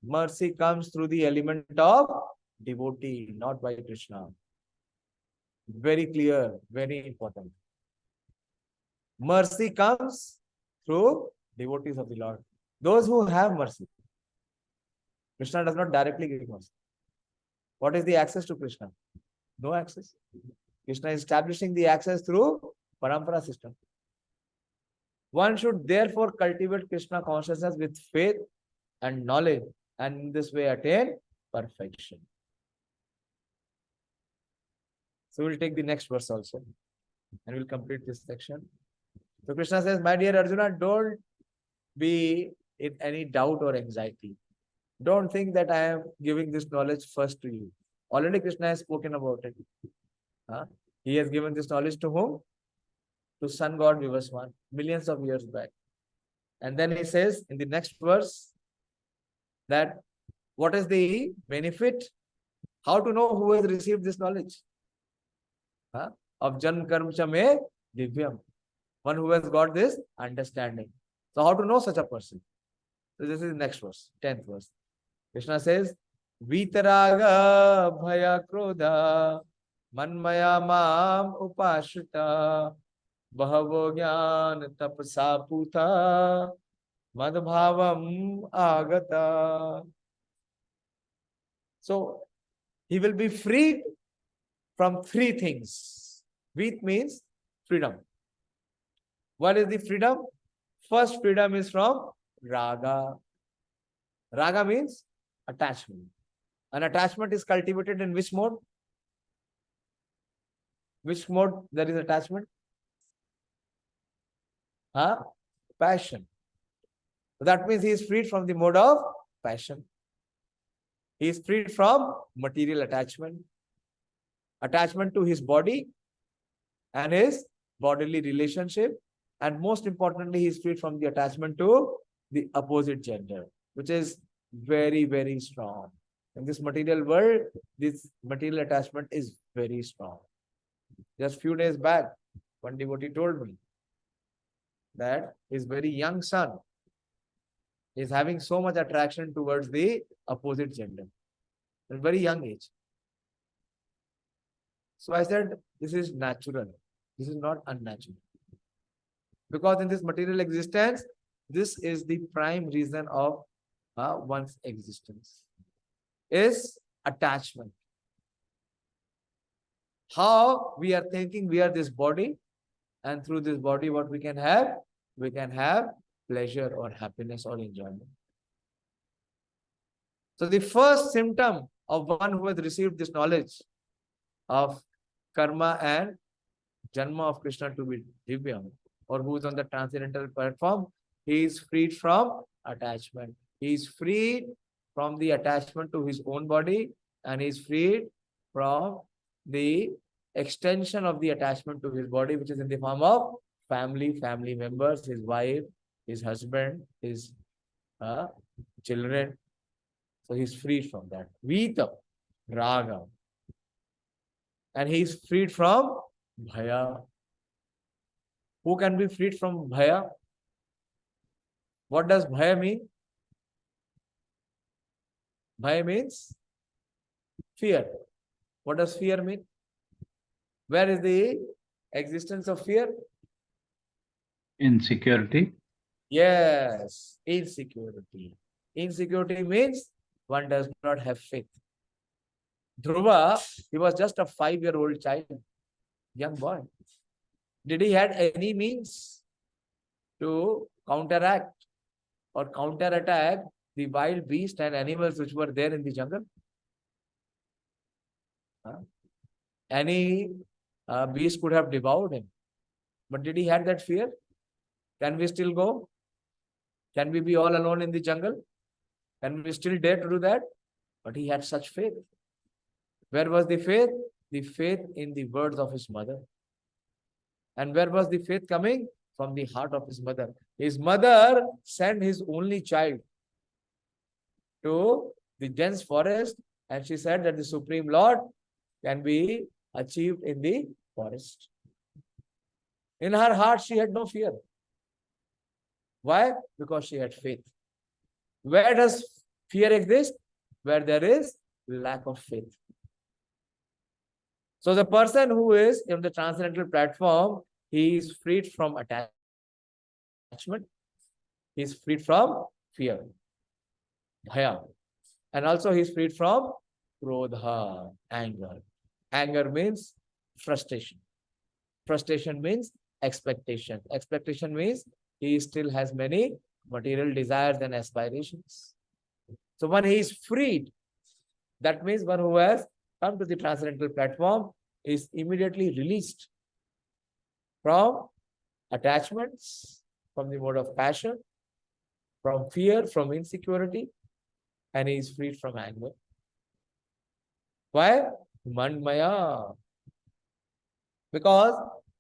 Mercy comes through the element of devotee, not by Krishna. Very clear, very important. Mercy comes through devotees of the Lord. Those who have mercy. Krishna does not directly give mercy. What is the access to Krishna? No access. Krishna is establishing the access through parampara system. One should therefore cultivate Krishna consciousness with faith and knowledge, and in this way attain perfection. So we'll take the next verse also, and we'll complete this section. So Krishna says, my dear Arjuna, don't be in any doubt or anxiety. Don't think that I am giving this knowledge first to you. Already Krishna has spoken about it. He has given this knowledge to whom? To Sun God Vivaswan, millions of years back. And then he says in the next verse that what is the benefit? How to know who has received this knowledge? Of Jan Karm Chame Divyam. One who has got this understanding. So how to know such a person? So this is the next verse, 10th verse. Krishna says, Vitaraga Bhaya Krodha Manmaya Mam Upashrita Bahavo Jnana Tapasa Puta Madbhavam Agata. So he will be freed from three things. Vit means freedom. What is the freedom? First freedom is from raga. Raga means attachment. An attachment is cultivated in which mode? Which mode there is attachment? Passion. So that means he is freed from the mode of passion. He is freed from material attachment. Attachment to his body and his bodily relationship. And most importantly, he is freed from the attachment to the opposite gender, which is very, very strong. In this material world, this material attachment is very strong. Just few days back, one devotee told me that his very young son is having so much attraction towards the opposite gender at a very young age. So I said, this is natural. This is not unnatural. Because in this material existence, this is the prime reason of one's existence, is attachment. How we are thinking we are this body, and through this body what we can have? We can have pleasure or happiness or enjoyment. So the first symptom of one who has received this knowledge of karma and janma of Krishna to be divyam, or who is on the transcendental platform, he is freed from attachment. He is freed from the attachment to his own body, and he is freed from the extension of the attachment to his body, which is in the form of family members, his wife, his husband, his children. So he is freed from that. Vita, raga. And he is freed from bhaya. Who can be freed from bhaya? What does bhaya mean? Bhaya means fear. What does fear mean? Where is the existence of fear? Insecurity. Yes, insecurity. Insecurity means one does not have faith. Dhruva, he was just a 5-year-old child, young boy. Did he had any means to counteract or counterattack the wild beasts and animals which were there in the jungle? Any beast could have devoured him. But did he had that fear? Can we still go? Can we be all alone in the jungle? Can we still dare to do that? But he had such faith. Where was the faith? The faith in the words of his mother. And where was the faith coming? From the heart of his mother. His mother sent his only child to the dense forest, and she said that the Supreme Lord can be achieved in the forest. In her heart, she had no fear. Why? Because she had faith. Where does fear exist? Where there is lack of faith. So the person who is in the transcendental platform, he is freed from attachment. He is freed from fear, bhaya. And also he is freed from krodha, anger. Anger means frustration. Frustration means expectation. Expectation means he still has many material desires and aspirations. So when he is freed, that means one who has come to the transcendental platform is immediately released from attachments, from the mode of passion, from fear, from insecurity, and he is freed from anger. Why? Manmaya. Because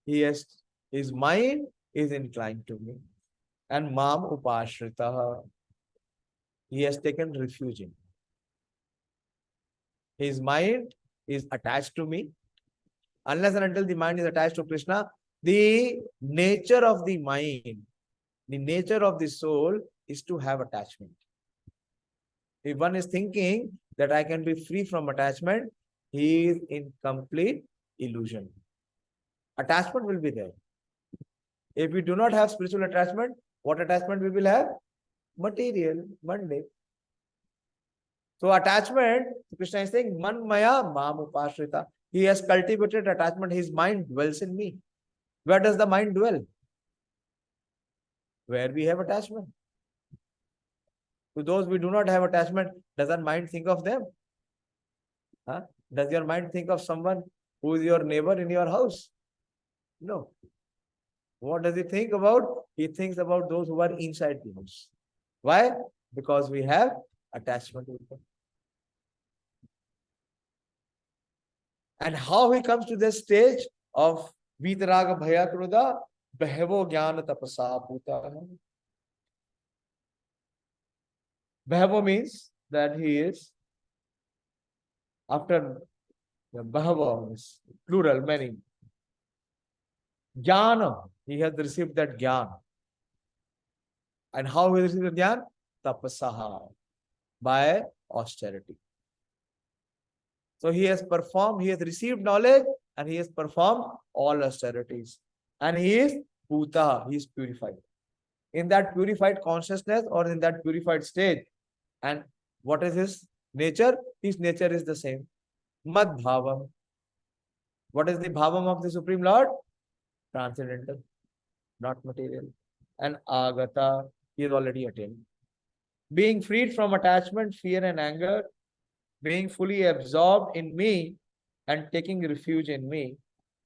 his mind is inclined to me. And mam upashrita. He has taken refuge in me. His mind is attached to me. Unless and until the mind is attached to Krishna, the nature of the mind, the nature of the soul is to have attachment. If one is thinking that I can be free from attachment, he is in complete illusion. Attachment will be there. If we do not have spiritual attachment, what attachment we will have? Material, mundane. So attachment, Krishna is saying, man maya mam upashrita. He has cultivated attachment. His mind dwells in me. Where does the mind dwell? Where we have attachment. To those we do not have attachment, does our mind think of them? Huh? Does your mind think of someone who is your neighbor in your house? No. What does he think about? He thinks about those who are inside the house. Why? Because we have attachment with them. And how he comes to this stage of Vitaraga Bhaya Krodha, Bhavo Jnana Tapasa Puta. Bhavo means that he is, after Bhava means plural, many. Jnana, he has received that Jnana. And how he received the Jnana? Tapasaha, by austerity. So he has performed, he has received knowledge and he has performed all austerities. And he is Bhuta, he is purified. In that purified consciousness or in that purified state. And what is his nature? His nature is the same. Mad Bhavam. What is the Bhavam of the Supreme Lord? Transcendental, not material. And Agata, he is already attained. Being freed from attachment, fear and anger, being fully absorbed in me and taking refuge in me,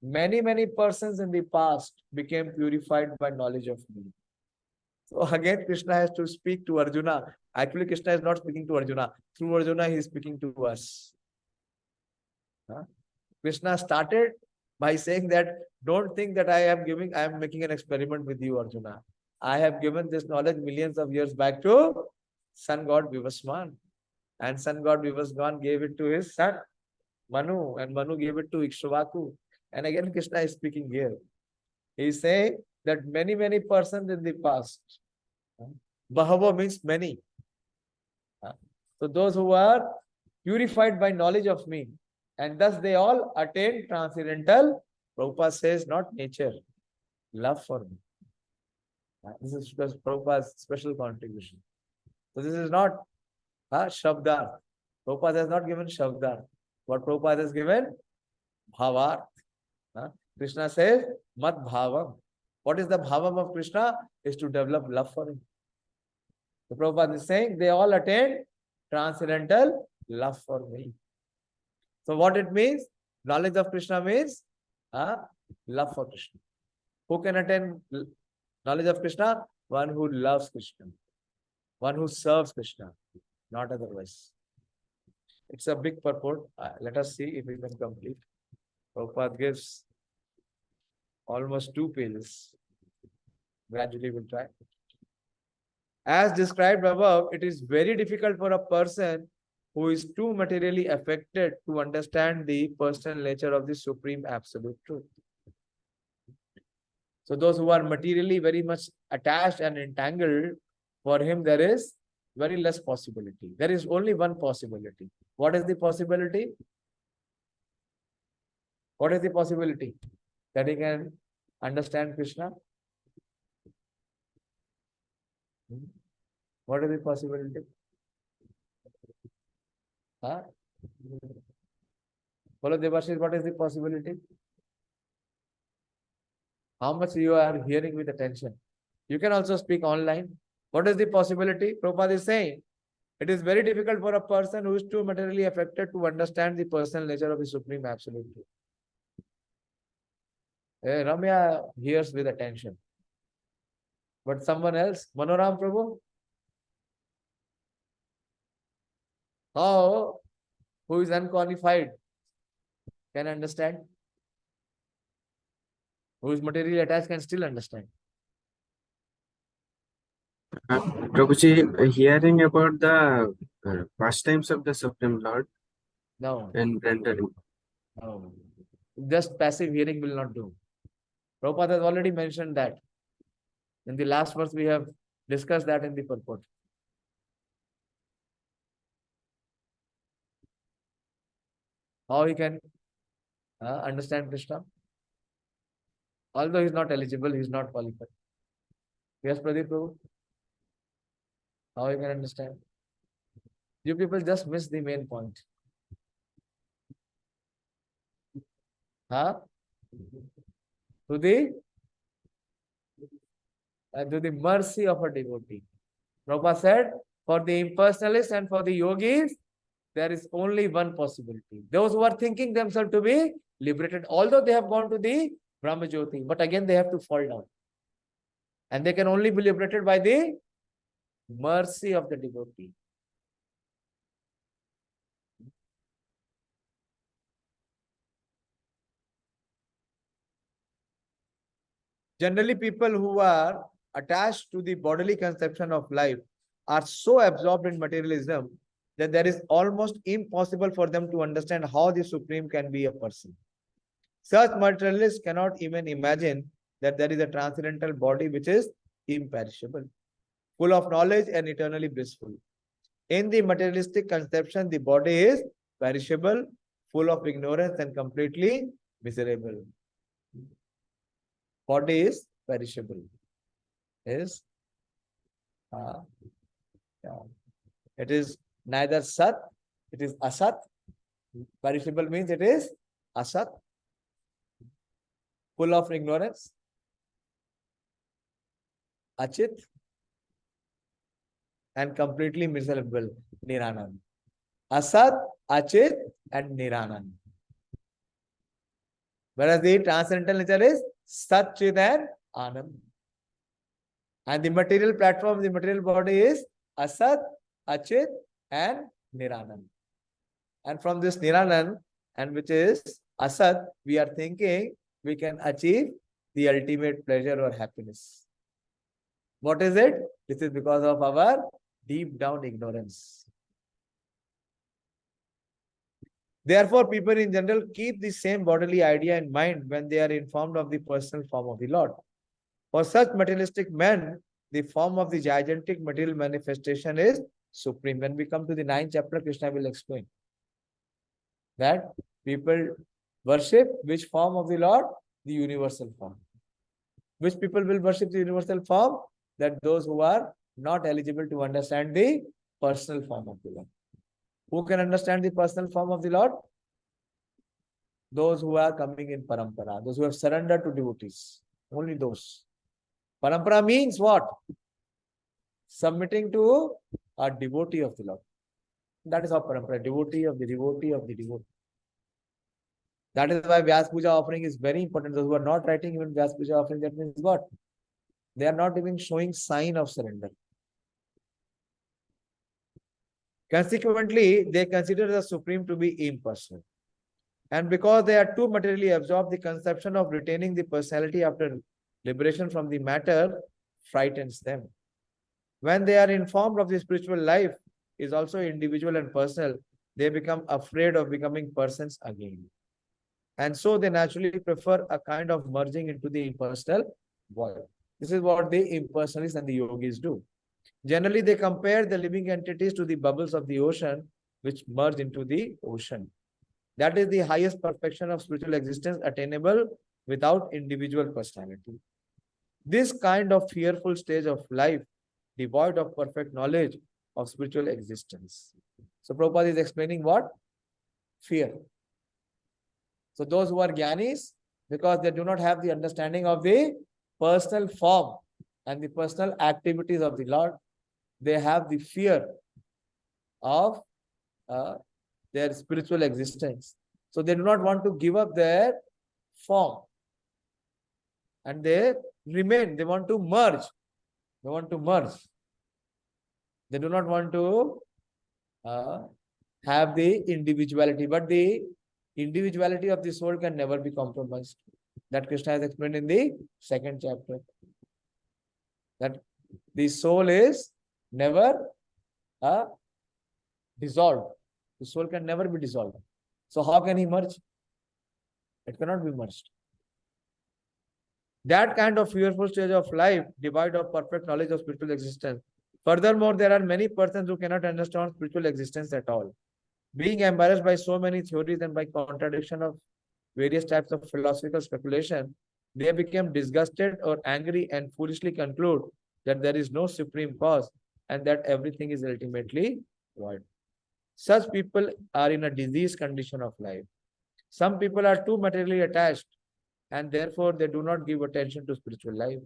many persons in the past became purified by knowledge of me. So again, Krishna has to speak to Arjuna. Actually, Krishna is not speaking to Arjuna. Through Arjuna, he is speaking to us. Krishna started by saying that, don't think that I am making an experiment with you, Arjuna. I have given this knowledge millions of years back to sun god Vivaswan. And sun god Vivaswan gave it to his son, Manu. And Manu gave it to Ikshvaku. And again, Krishna is speaking here. He is saying that many persons in the past. Bahava means many. So those who are purified by knowledge of me, and thus they all attain transcendental. Prabhupada says not nature, love for me. This is Prabhupada's special contribution. So this is not Shabdar. Prabhupada has not given Shabdar. What Prabhupada has given? Bhavarth. Krishna says, Mat Bhavam. What is the Bhavam of Krishna? Is to develop love for him. So Prabhupada is saying they all attain transcendental love for me. So what it means? Knowledge of Krishna means love for Krishna. Who can attain knowledge of Krishna? One who loves Krishna. One who serves Krishna, not otherwise. It's a big purport. Let us see if we can complete. Prabhupada gives almost 2 pages. Gradually we'll try. As described above, it is very difficult for a person who is too materially affected to understand the personal nature of the Supreme Absolute Truth. So those who are materially very much attached and entangled, for him there is very less possibility. There is only one possibility. What is the possibility? What is the possibility? That he can understand Krishna? What is the possibility? Huh? Follow Devashis, what is the possibility? How much you are hearing with attention? You can also speak online. What is the possibility? Prabhupada is saying, it is very difficult for a person who is too materially affected to understand the personal nature of the Supreme Absolute Truth. Ramya hears with attention. But someone else, Manoram Prabhu, how, who is unqualified, can understand? Who is materially attached can still understand. Prabhuji, hearing about the pastimes of the Supreme Lord No, and rendering. no. Just passive hearing will not do. Prabhupada has already mentioned that. In the last verse, we have discussed that in the purport. How he can understand Krishna? Although he is not eligible, he is not qualified. Yes, Pradeep Prabhu? How he can understand? You people just miss the main point. Huh? To the mercy of a devotee. Prabhupada said, for the impersonalists and for the yogis, there is only one possibility. Those who are thinking themselves to be liberated, although they have gone to the Brahma Jyoti, but again they have to fall down. And they can only be liberated by the mercy of the devotee. Generally, people who are attached to the bodily conception of life are so absorbed in materialism that there is almost impossible for them to understand how the Supreme can be a person. Such materialists cannot even imagine that there is a transcendental body which is imperishable, full of knowledge and eternally blissful. In the materialistic conception, the body is perishable, full of ignorance and completely miserable. Body is perishable. Is it is neither Sat, it is Asat. Perishable means it is Asat, full of ignorance, Achit, and completely miserable, Niranan. Asat, Achit, and Niranan. Whereas the transcendental nature is Sat, Chit, and Anand. And the material platform, the material body is Asat, Achit, and Niranan. And from this Niranan, and which is Asat, we are thinking we can achieve the ultimate pleasure or happiness. What is it? This is because of our deep down ignorance. Therefore, people in general keep the same bodily idea in mind when they are informed of the personal form of the Lord. For such materialistic men, the form of the gigantic material manifestation is supreme. When we come to the 9th chapter, Krishna will explain that people worship which form of the Lord? The universal form. Which people will worship the universal form? That those who are not eligible to understand the personal form of the Lord. Who can understand the personal form of the Lord? Those who are coming in parampara, those who have surrendered to devotees. Only those. Parampara means what? Submitting to a devotee of the Lord. That is how parampara, devotee of the devotee of the devotee. That is why Vyas Puja offering is very important. Those who are not writing even Vyas Puja offering, that means what? They are not even showing sign of surrender. Consequently, they consider the Supreme to be impersonal. And because they are too materially absorbed, the conception of retaining the personality after liberation from the matter frightens them. When they are informed of the spiritual life is also individual and personal, they become afraid of becoming persons again. And so they naturally prefer a kind of merging into the impersonal void. This is what the impersonalists and the yogis do. Generally, they compare the living entities to the bubbles of the ocean, which merge into the ocean. That is the highest perfection of spiritual existence attainable without individual personality. This kind of fearful stage of life, devoid of perfect knowledge of spiritual existence. So Prabhupada is explaining what? Fear. So those who are jnanis, because they do not have the understanding of the personal form and the personal activities of the Lord, they have the fear of their spiritual existence. So they do not want to give up their form. And they remain, they want to merge. They want to merge. They do not want to have the individuality, but the individuality of the soul can never be compromised. That Krishna has explained in the second chapter. That the soul is never dissolved. The soul can never be dissolved. So how can he merge? It cannot be merged. That kind of fearful stage of life, devoid of perfect knowledge of spiritual existence. Furthermore, there are many persons who cannot understand spiritual existence at all. Being embarrassed by so many theories and by contradiction of various types of philosophical speculation, they become disgusted or angry and foolishly conclude that there is no supreme cause and that everything is ultimately void. Such people are in a diseased condition of life. Some people are too materially attached and therefore they do not give attention to spiritual life.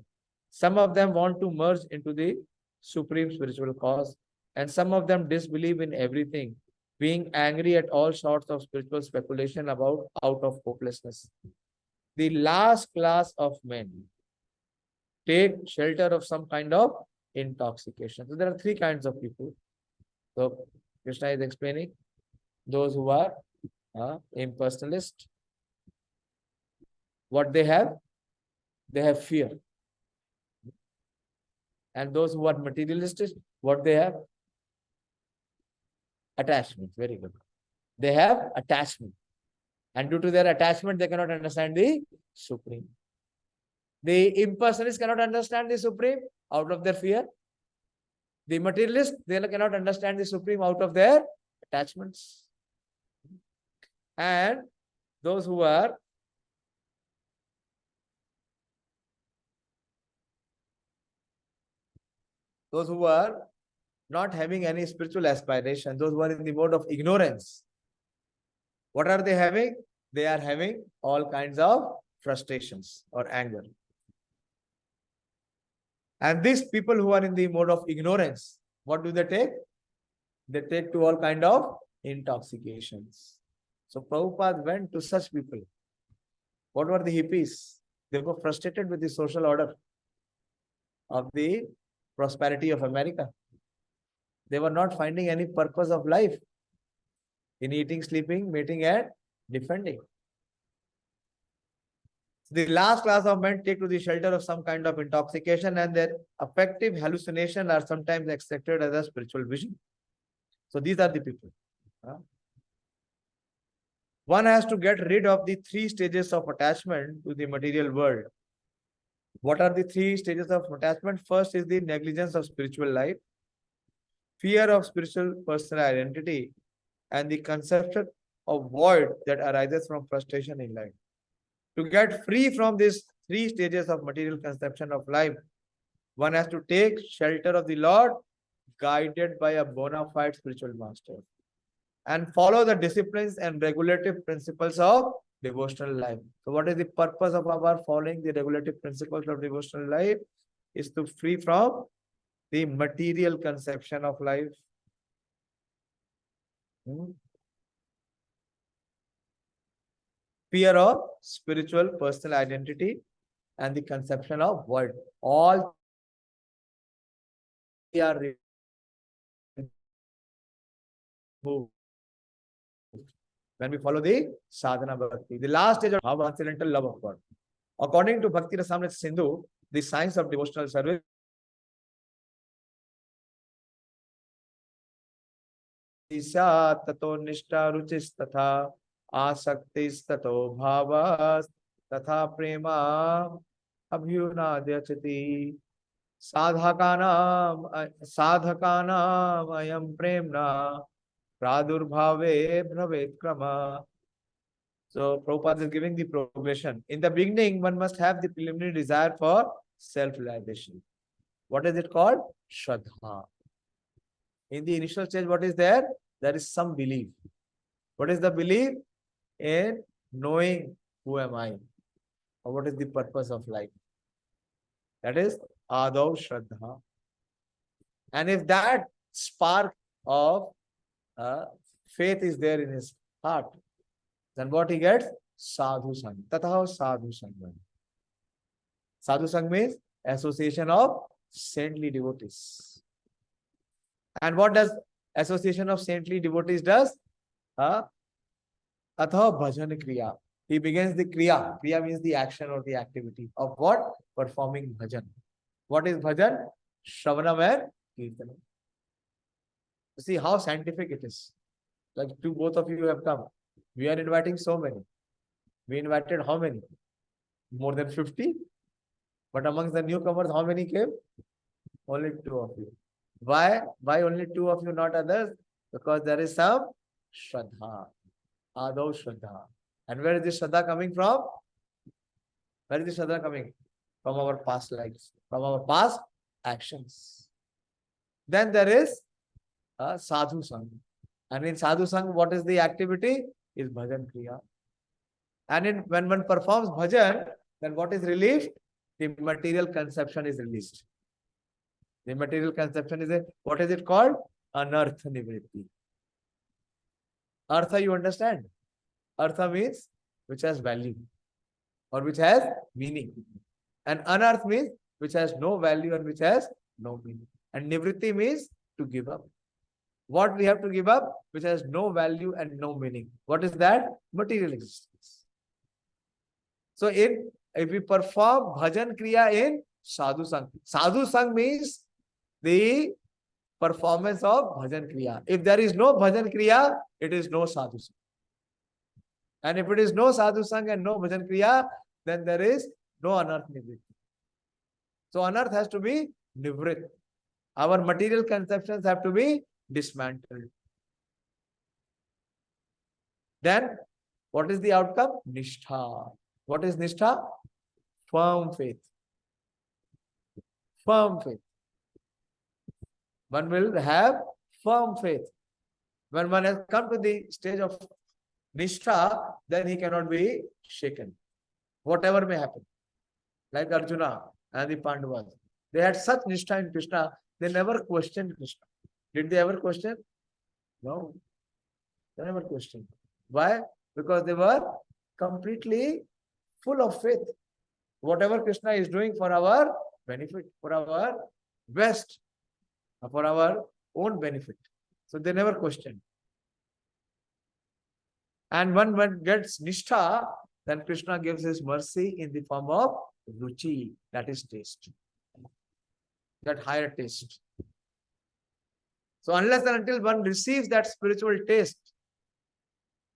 Some of them want to merge into the supreme spiritual cause, and some of them disbelieve in everything, being angry at all sorts of spiritual speculation about out of hopelessness. The last class of men take shelter of some kind of intoxication. So there are three kinds of people. So Krishna is explaining those who are impersonalist. What they have fear. And those who are materialistic, what they have? Attachment. Very good. They have attachment. And due to their attachment, they cannot understand the Supreme. The impersonalists cannot understand the Supreme out of their fear. The materialists, they cannot understand the Supreme out of their attachments. And those who are not having any spiritual aspiration, those who are in the mode of ignorance, what are they having? They are having all kinds of frustrations or anger. And these people who are in the mode of ignorance, what do they take? They take to all kind of intoxications. So Prabhupada went to such people. What were the hippies? They were frustrated with the social order of the prosperity of America. They were not finding any purpose of life in eating, sleeping, mating, and defending. The last class of men take to the shelter of some kind of intoxication, and their affective hallucination are sometimes accepted as a spiritual vision. So these are the people. One has to get rid of the three stages of attachment to the material world. What are the three stages of attachment? First is the negligence of spiritual life, fear of spiritual personal identity, and the conception of void that arises from frustration in life. To get free from these three stages of material conception of life, one has to take shelter of the Lord, guided by a bona fide spiritual master, and follow the disciplines and regulative principles of devotional life. So what is the purpose of our following the regulative principles of devotional life? Is to free from the material conception of life. Fear of spiritual personal identity and the conception of void. All are moved. When we follow the sadhana bhakti, the last stage of our transcendental love of God. According to Bhakti Rasamrita Sindhu, the science of devotional service ततो निष्ठा रुचिस तथा आसक्तिस ततो भावस तथा प्रेमा अभ्युनाद्यचति साधकानाम अयम प्रेमना प्रादुर्भावे भवेत् क्रम. So Prabhupada is giving the progression. In the beginning, one must have the preliminary desire for self-realization. What is it called? Shraddha. In the initial stage, what is there? There is some belief. What is the belief? In knowing who am I, or what is the purpose of life. That is Adav Shraddha. And if that spark of faith is there in his heart, then what he gets? Sadhu Sang. Tatha Sadhu Sang. Sadhu Sang means association of saintly devotees. And what does association of saintly devotees does? Atha bhajan kriya. He begins the kriya. Kriya means the action or the activity of what? Performing bhajan. What is bhajan? Shravanam and Kirtanam. See how scientific it is. Like to both of you have come. We are inviting so many. We invited how many? More than 50. But amongst the newcomers, how many came? Only 2 of you. Why? Why only 2 of you, not others? Because there is some Shraddha. Adav Shraddha. And where is this Shraddha coming from? Where is this Shraddha coming? From our past lives, from our past actions. Then there is a Sadhu Sang. And in Sadhu Sang, what is the activity? Is Bhajan Kriya. And when one performs Bhajan, then what is released? The material conception is released. The material conception is what is it called? Anartha Nivritti. Artha, you understand? Artha means which has value or which has meaning. And anarth means which has no value and which has no meaning. And Nivritti means to give up. What we have to give up? Which has no value and no meaning. What is that? Material existence. So if we perform Bhajan Kriya in Sadhu Sang. Sadhu Sang means the performance of Bhajan Kriya. If there is no Bhajan Kriya, it is no Sadhu Sang. And if it is no Sadhu Sang and no Bhajan Kriya, then there is no Anarth Nivritti. So Anarth has to be Nivrit. Our material conceptions have to be dismantled. Then, what is the outcome? Nishtha. What is Nishtha? Firm faith. Firm faith. One will have firm faith. When one has come to the stage of Nishtha, then he cannot be shaken. Whatever may happen. Like Arjuna and the Pandavas. They had such Nishtha in Kṛṣṇa, they never questioned Kṛṣṇa. Did they ever question? No. They never questioned. Why? Because they were completely full of faith. Whatever Kṛṣṇa is doing for our benefit, for our best, for our own benefit. So they never questioned. And when one gets Nishtha, then Kṛṣṇa gives his mercy in the form of Ruchi, that is taste. That higher taste. So unless and until one receives that spiritual taste,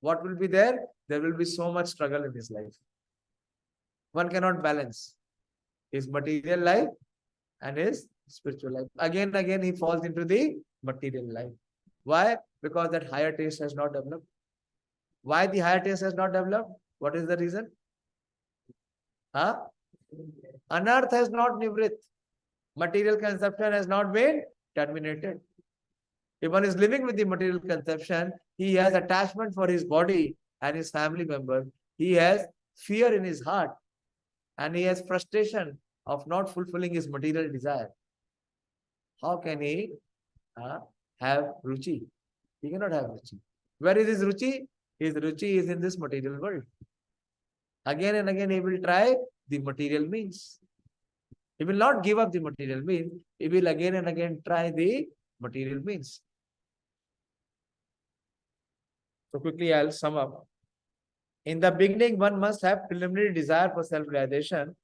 what will be there? There will be so much struggle in his life. One cannot balance his material life and his spiritual life. Again and again he falls into the material life. Why? Because that higher taste has not developed. Why the higher taste has not developed? What is the reason? Anarth has not nivrit. Material conception has not been terminated. If one is living with the material conception, he has attachment for his body and his family member. He has fear in his heart. And he has frustration of not fulfilling his material desire. How can he have Ruchi? He cannot have Ruchi. Where is his Ruchi? His Ruchi is in this material world. Again and again he will try the material means. He will not give up the material means. He will again and again try the material means. So quickly I'll sum up. In the beginning, one must have preliminary desire for self-realization.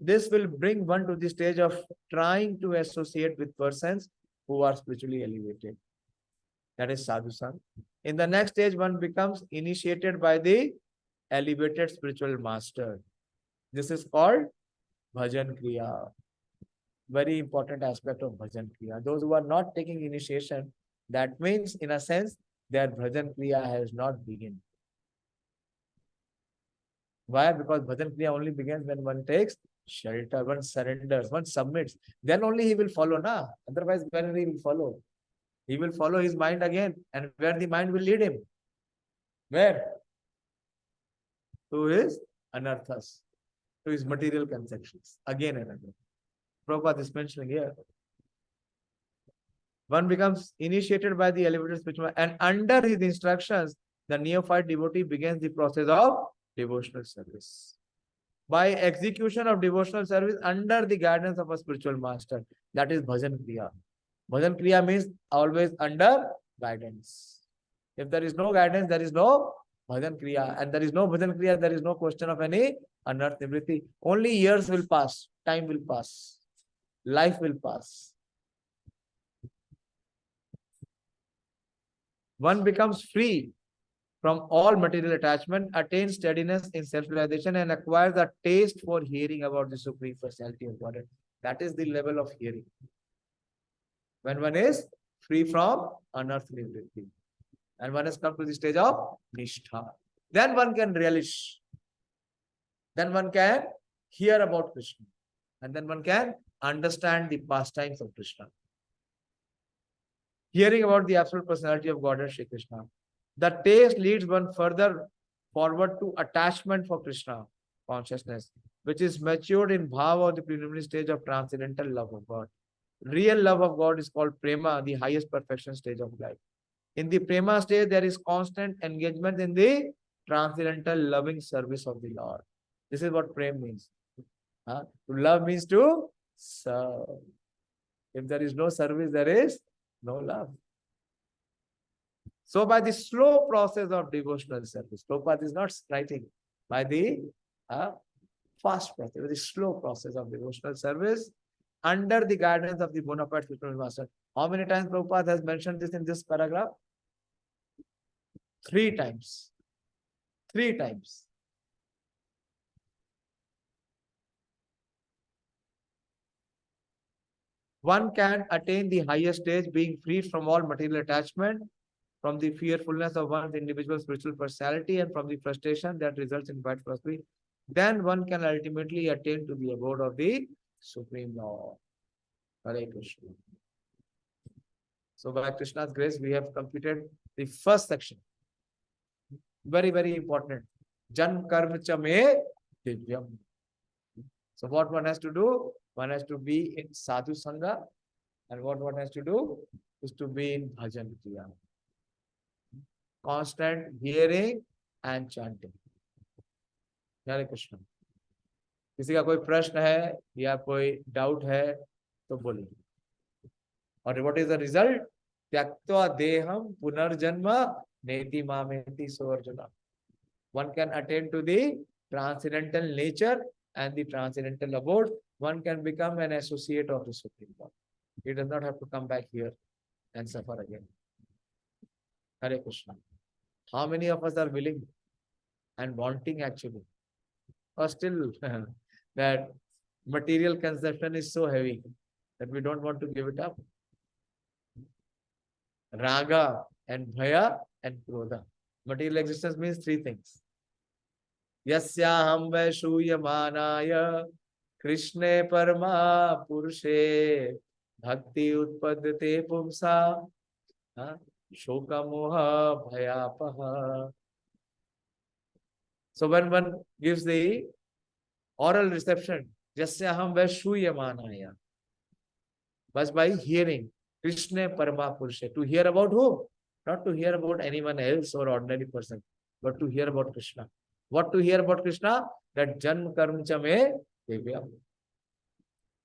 This will bring one to the stage of trying to associate with persons who are spiritually elevated. That is sadhu sang. In the next stage, one becomes initiated by the elevated spiritual master. This is called bhajan kriya. Very important aspect of bhajan kriya. Those who are not taking initiation, that means in a sense their bhajan kriya has not begun. Why? Because bhajan kriya only begins when one takes shelter, one surrenders, one submits. Then only he will follow, na. Otherwise, where he will follow? He will follow his mind again, and where the mind will lead him? Where? To his anarthas, to his material conceptions, again and again. Prabhupada is mentioning here. One becomes initiated by the elevated spiritual, and under his instructions, the neophyte devotee begins the process of devotional service. By execution of devotional service under the guidance of a spiritual master, that is bhajan kriya. Bhajan kriya means always under guidance. If there is no guidance, there is no bhajan kriya, and there is no bhajan kriya, there is no question of any anarth nivritti. Only years will pass, time will pass, life will pass. One becomes free from all material attachment, attains steadiness in self-realization, and acquires a taste for hearing about the Supreme Personality of Godhead. That is the level of hearing. When one is free from anarth nivritti, and one has come to the stage of nishtha, then one can relish. Then one can hear about Krishna, and then one can understand the pastimes of Krishna. Hearing about the absolute personality of Godhead Shri Krishna. The taste leads one further forward to attachment for Krishna consciousness, which is matured in bhava, the preliminary stage of transcendental love of God. Real love of God is called Prema, the highest perfection stage of life. In the Prema stage, there is constant engagement in the transcendental loving service of the Lord. This is what Prem means. To love means to serve. If there is no service, there is no love. So by the slow process of devotional service, Prabhupada is not writing by the fast process, by the slow process of devotional service under the guidance of the bona fide spiritual master. How many times Prabhupada has mentioned this in this paragraph? 3 times. 3 times. One can attain the highest stage being freed from all material attachment, from the fearfulness of one's individual spiritual personality, and from the frustration that results in bad philosophy. Then one can ultimately attain to the abode of the Supreme Lord. Hare Krishna. So by Krishna's grace, we have completed the first section. Very, very important. Jan karma cha me divyam. So what one has to do? One has to be in sadhu sangha, and what one has to do is to be in bhajan kriya. Constant hearing and chanting. Hare Krishna. किसी का कोई प्रश्न है या कोई doubt है तो बोलिए. और what is the result? त्यक्त्वा देहम पुनर्जन्म नेति मामेति सो arjuna. One can attain to the transcendental nature and the transcendental abode. One can become an associate of the Supreme Lord. He does not have to come back here and suffer again. Hare Krishna. How many of us are willing and wanting actually? Or still that material consumption is so heavy that we don't want to give it up. Raga and Bhaya and Krodha. Material existence means 3 things. Yasyaham vaishooyamanaya Krishne parama purushe bhakti utpadate pumsa shoka moha bhayapaha. So when one gives the oral reception, Yasyaham vaishooyamanaya, was by hearing Krishna parama purushe. To hear about who? Not to hear about anyone else or ordinary person, but to hear about Krishna. What to hear about Krishna? That Janma Karma cha me divyam.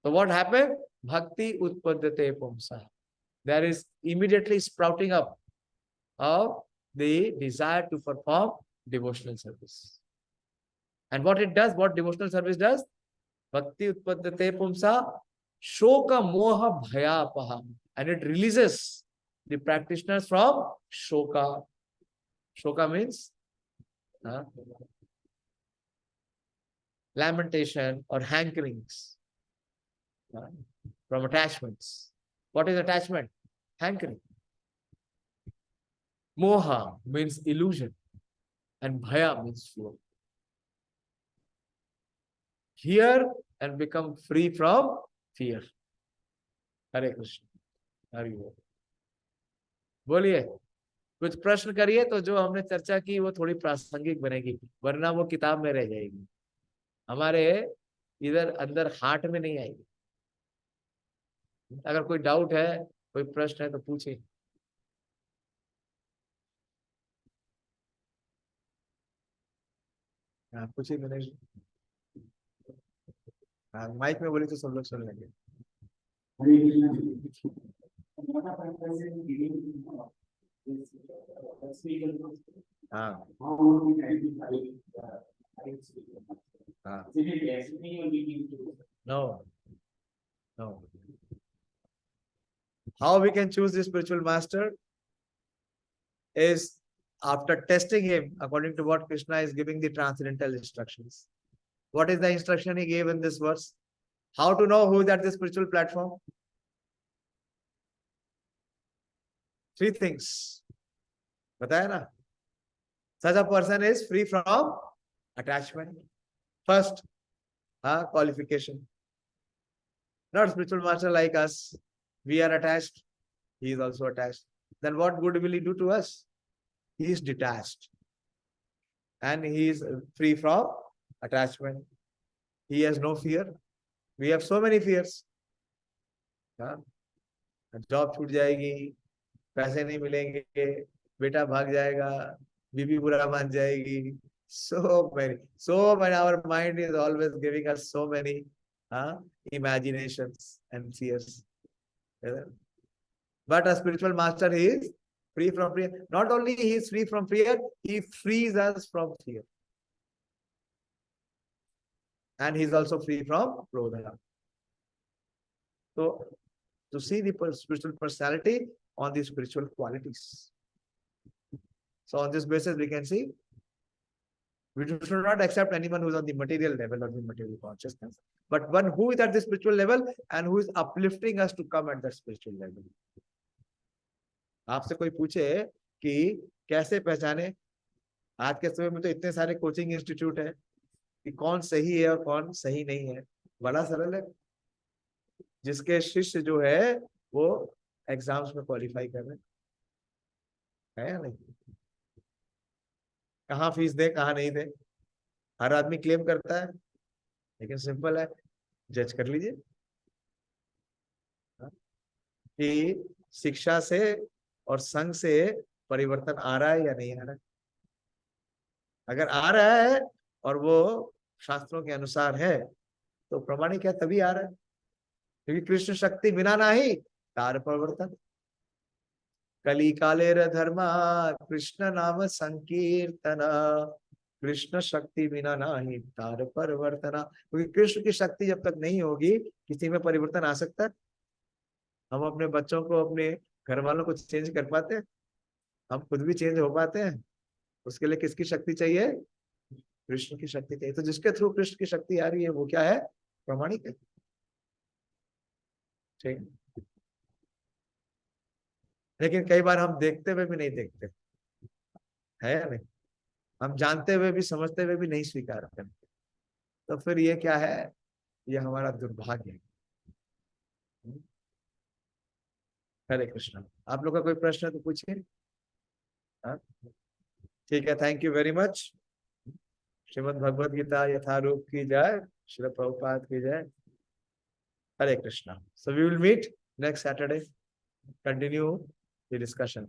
So what happened? Bhakti utpadate pumsa. There is immediately sprouting up of the desire to perform devotional service. And what it does, what devotional service does, bhakti utpaddate pumsa shoka moha bhayapaha, and it releases the practitioners from shoka. Shoka means lamentation or hankerings from attachments. What is attachment? Hankering. Moha means illusion, and bhaya means fear. Hear and become free from fear. Hare Krishna. Hare Krishna. बोलिए, कुछ प्रश्न करिए तो जो हमने चर्चा की वो थोड़ी प्रासंगिक बनेगी, वरना वो किताब में रह जाएगी, हमारे इधर अंदर हार्ट में नहीं आएगी। अगर कोई डाउट है, कोई प्रश्न है तो पूछिए। हाँ पूछिए, मैंने माइक में बोली तो सब लोग सुन लेंगे। Hare Krishna. What are purposes in giving speaker? हाँ How would we identify speaker? हाँ, Is it destiny or giving? no, no. How we can choose the spiritual master is after testing him according to what Krishna is giving the transcendental instructions. What is the instruction he gave in this verse? How to know who is at the spiritual platform? 3 things. बताया ना? Such a person is free from attachment. First, qualification. Not spiritual master like us. We are attached. He is also attached. Then what good will he do to us? He is detached. And he is free from attachment. He has no fear. We have so many fears. Job छूट जाएगी, पैसे नहीं मिलेंगे, बेटा भाग जाएगा, बीबी बुरा मान जाएगी. So many. Our mind is always giving us so many imaginations and fears. But a spiritual master, he is free from fear. Not only he is free from fear, he frees us from fear. And he is also free from krodha. So, to see the spiritual personality on the spiritual qualities. So, on this basis, we can see we should not accept anyone who is on the material level or the material consciousness, but one who is at the spiritual level and who is uplifting us to come at that spiritual level. आपसे कोई पूछे कि कैसे पहचाने, आज के समय में तो इतने सारे कोचिंग इंस्टीट्यूट है कि कौन सही है और कौन सही नहीं है, बड़ा सरल है. जिसके शिष्य जो है वो एग्जाम्स में क्वालिफाई कर रहे हैं, है या नहीं? कहाँ फीस दे, कहाँ नहीं दे, हर आदमी क्लेम करता है, लेकिन सिंपल है, जज कर लीजिए कि शिक्षा से और संघ से परिवर्तन आ रहा है या नहीं आ रहा है. अगर आ रहा है और वो शास्त्रों के अनुसार है तो प्रमाणिक है, तभी आ रहा है. क्योंकि कृष्ण शक्ति बिना नाही तार परिवर्तन. कली कालेर धर्मा कृष्ण नाम संकीर्तन. कृष्ण शक्ति बिना नाही तार परिवर्तन. क्योंकि कृष्ण की शक्ति जब तक नहीं होगी, किसी में परिवर्तन आ सकता है? हम अपने बच्चों को, अपने घर वालों को चेंज कर पाते हैं? हम खुद भी चेंज हो पाते हैं? उसके लिए किसकी शक्ति चाहिए? कृष्ण की शक्ति चाहिए. तो जिसके थ्रू कृष्ण की शक्ति आ रही है वो क्या है? प्रामाणिक है. ठीक. लेकिन कई बार हम देखते हुए भी नहीं देखते, है या नहीं? हम जानते हुए भी, समझते हुए भी नहीं स्वीकार करते. तो फिर ये क्या है? ये हमारा दुर्भाग्य है. हरे कृष्णा. आप लोग का कोई प्रश्न है तो पूछिए. ठीक है, thank you very much. Shrimad Bhagavad Gita Yatharup की जय. श्री प्रभुपाद की जय. Hare Krishna. So we will meet next Saturday. Continue the discussion.